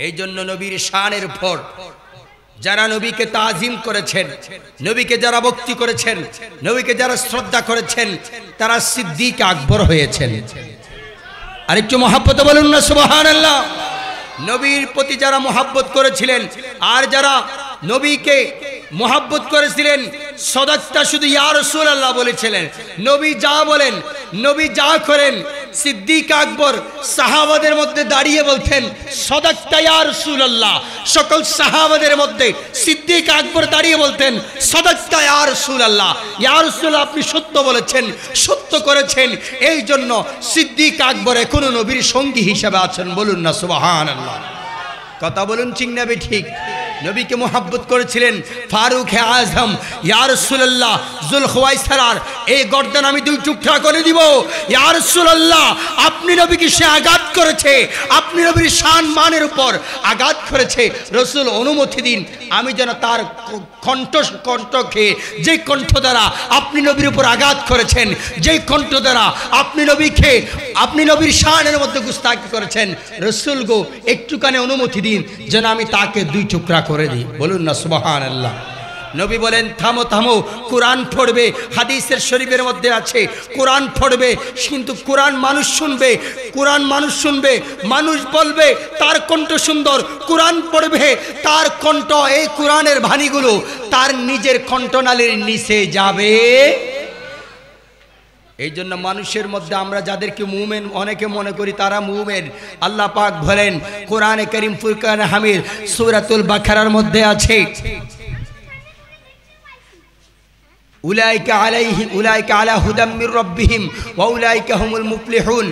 এই জন্য নবীর শানের উপর যারা নবীকে তাজিম করেছেন, নবীকে যারা ভক্তি করেছেন, নবীকে যারা শ্রদ্ধা করেছেন, তারা সিদ্দিক আকবর হয়েছেন। আর একটু মহাব্বতে বলুন না সুবহানাল্লাহ। নবীর প্রতি যারা মহাব্বত করেছিলেন আর যারা নবীকে মহাব্বত করেছিলেন, সদাক্তা শুধু ইয়া রাসূলুল্লাহ বলেছিলেন। নবী যা বলেন, নবী যা করেন, সিদ্দিক আকবর সাহাবাদের মধ্যে দাঁড়িয়ে বলতেন সদাক্তা ইয়া রাসূলুল্লাহ। সকল সাহাবাদের মধ্যে সিদ্দিক আকবর দাঁড়িয়ে বলতেন সদাক্তা ইয়া রাসূলুল্লাহ। ইয়া রাসূলুল্লাহ, আপনি সত্য বলেছেন, সত্য করেছেন। এই জন্য সিদ্দিক আকবর এখনো নবীর সঙ্গী হিসেবে আছেন। বলুন না সুবহানাল্লাহ। কথা বলুন ঠিক না ঠিক? নবীকে মোহাব্বত করেছিলেন ফারুক আজম। ইয়া রাসূলুল্লাহ, যুলখুয়াইসারার এই গর্দান আমি দুই টুকরা করে দিব। ইয়া রাসূলুল্লাহ, আপনি নবীকে সে আঘাত করেছে, আপনি নবীর শান মানের উপর আঘাত করেছে। রাসূল অনুমতি দিন, আমি যেন তার কণ্ঠকে, যে কণ্ঠ দ্বারা আপনি নবীর উপর আঘাত করেছেন, যেই কণ্ঠ দ্বারা আপনি নবীকে, আপনি নবীর শানের মধ্যে গুস্তাখি করেছেন, রাসূল গো একটুখানি অনুমতি দিন যেন আমি তাকে দুই টুকরা করে দিই। বলুন না সুবহানাল্লাহ। নবী বলেন থামো থামো, কোরআন পড়বে। হাদিসের শরীফের মধ্যে আছে কোরআন পড়বে, কিন্তু কোরআন মানুষ শুনবে, কোরআন মানুষ শুনবে, মানুষ বলবে তার কণ্ঠ সুন্দর, কোরআন পড়বে তার কণ্ঠ, এই কোরআনের বাণীগুলো তার নিজের কণ্ঠনালীর নিচে যাবে। এই জন্য মানুষের মধ্যে আমরা যাদেরকে মুমিন অনেকে মনে করি তারা মুমিন, আল্লাহ পাক বলেন কোরআনে কারীম ফুরকান হামিদ সূরাতুল বাকারার মধ্যে আছে উলাইকা আলা হুদাম মির রাব্বিহিম ওয়া উলাইকা হুমুল মুফলিহুন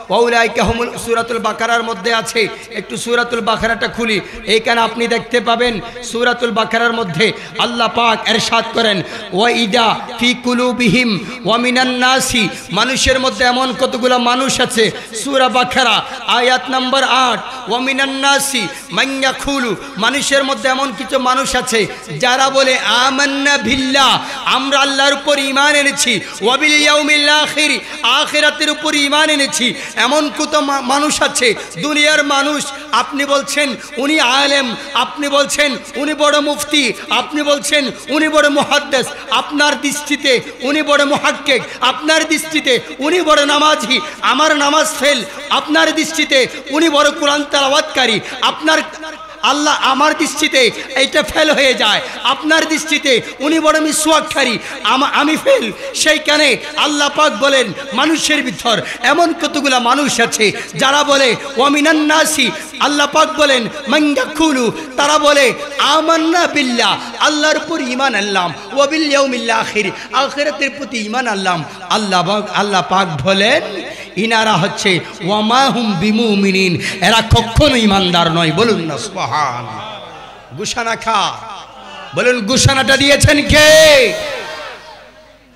ওয়া উলাইকা হুমুল, সূরাতুল বাকারার মধ্যে আছে। একটু সূরাতুল বাকারাটা খুলি, এইখানে আপনি দেখতে পাবেন সূরাতুল বাকারার মধ্যে আল্লাহ পাক ইরশাদ করেন ওয়া ইদা ফি কুলুবিহিম ওয়া মিনান নাসি, মানুষের মধ্যে এমন কতগুলো মানুষ আছে। সূরা বাকারা আয়াত নাম্বার 8, ওয়া মিনান নাসি মান ইয়াকুলু, মানুষের মধ্যে এমন কিছু মানুষ আছে যারা বলে আমান্না বিল্লাহ, আমরা আল্লাহর উপর ঈমান এনেছি, ওয়া বিল ইয়াউমিল আখির, আখিরাতের উপর ঈমান এনেছি। এমন কত মানুষ আছে দুনিয়ার মানুষ, আপনি বলছেন উনি আলেম, আপনি বলছেন উনি বড় মুফতি, আপনি বলছেন উনি বড় মুহাদ্দিস, আপনার দৃষ্টিতে উনি বড় মুহাক্কিক, আপনার দৃষ্টিতে উনি বড় নামাজি, আমার নামাজ ফেল, আপনার দৃষ্টিতে উনি বড় কোরআন তেলাওয়াতকারী, আপনার আল্লাহ আমার দৃষ্টিতে এইটা ফেল হয়ে যায়, আপনার দৃষ্টিতে উনি বড় মিসওয়াককারী, আমি ফেল। সেইখানে আল্লাহ পাক বলেন মানুষের ভিতর এমন কতগুলা মানুষ আছে যারা বলে ওয়া মিনান নাসি, আল্লাহ পাক বলেন মান ইয়াকুলু, তারা বলে আমান্না বিল্লাহ, আল্লাহর উপর ঈমান আনলাম, ওয়া বিল ইয়াউমিল আখির, আখিরাতের প্রতি ঈমান আনলাম। আল্লাহ পাক বলেন ইনারা হচ্ছে ওয়া মা হুম বিমুমিনিন, এরা কখনো ঈমানদার নয়। বলুন না সুবহানাল্লাহ। ঘোষণা খা, বলুন ঘোষণাটা দিয়েছেন কে?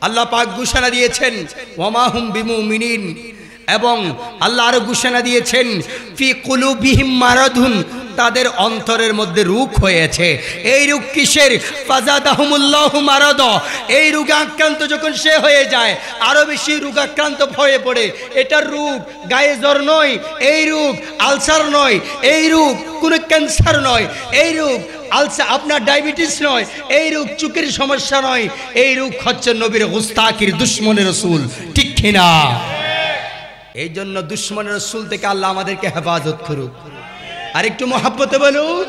আল্লাহ পাক ঘোষণা দিয়েছেন ওয়া মা হুম বিমুমিনিন, এবং আল্লাহ আরো ঘোষণা দিয়েছেন ফি কুলুবিহিম মারাদুন, তাদের অন্তরের মধ্যে রোগ হয়েছে। এই রোগ কিসের? ফাজাদাহুমুল্লাহু মারাদা, এই রোগে আক্রান্ত যখন সে হয়ে যায় আরো বেশি রোগাক্রান্ত হয়ে পড়ে। এটা রোগ গায়ে জ্বর নয়, এই রোগ আলসার নয়, এই রোগ কোনো ক্যান্সার নয়, এই রোগ আলসার আপনার ডায়াবেটিস নয়, এই রোগ চোখের সমস্যা নয়, এই রোগ হচ্ছে নবীর গুস্তাখির দুশমনের রাসূল। ঠিক কিনা? এই জন্য দুশমনের রাসূল থেকে আল্লাহ আমাদেরকে হেফাজত করুক। আর একটু মহব্বতে বলুন।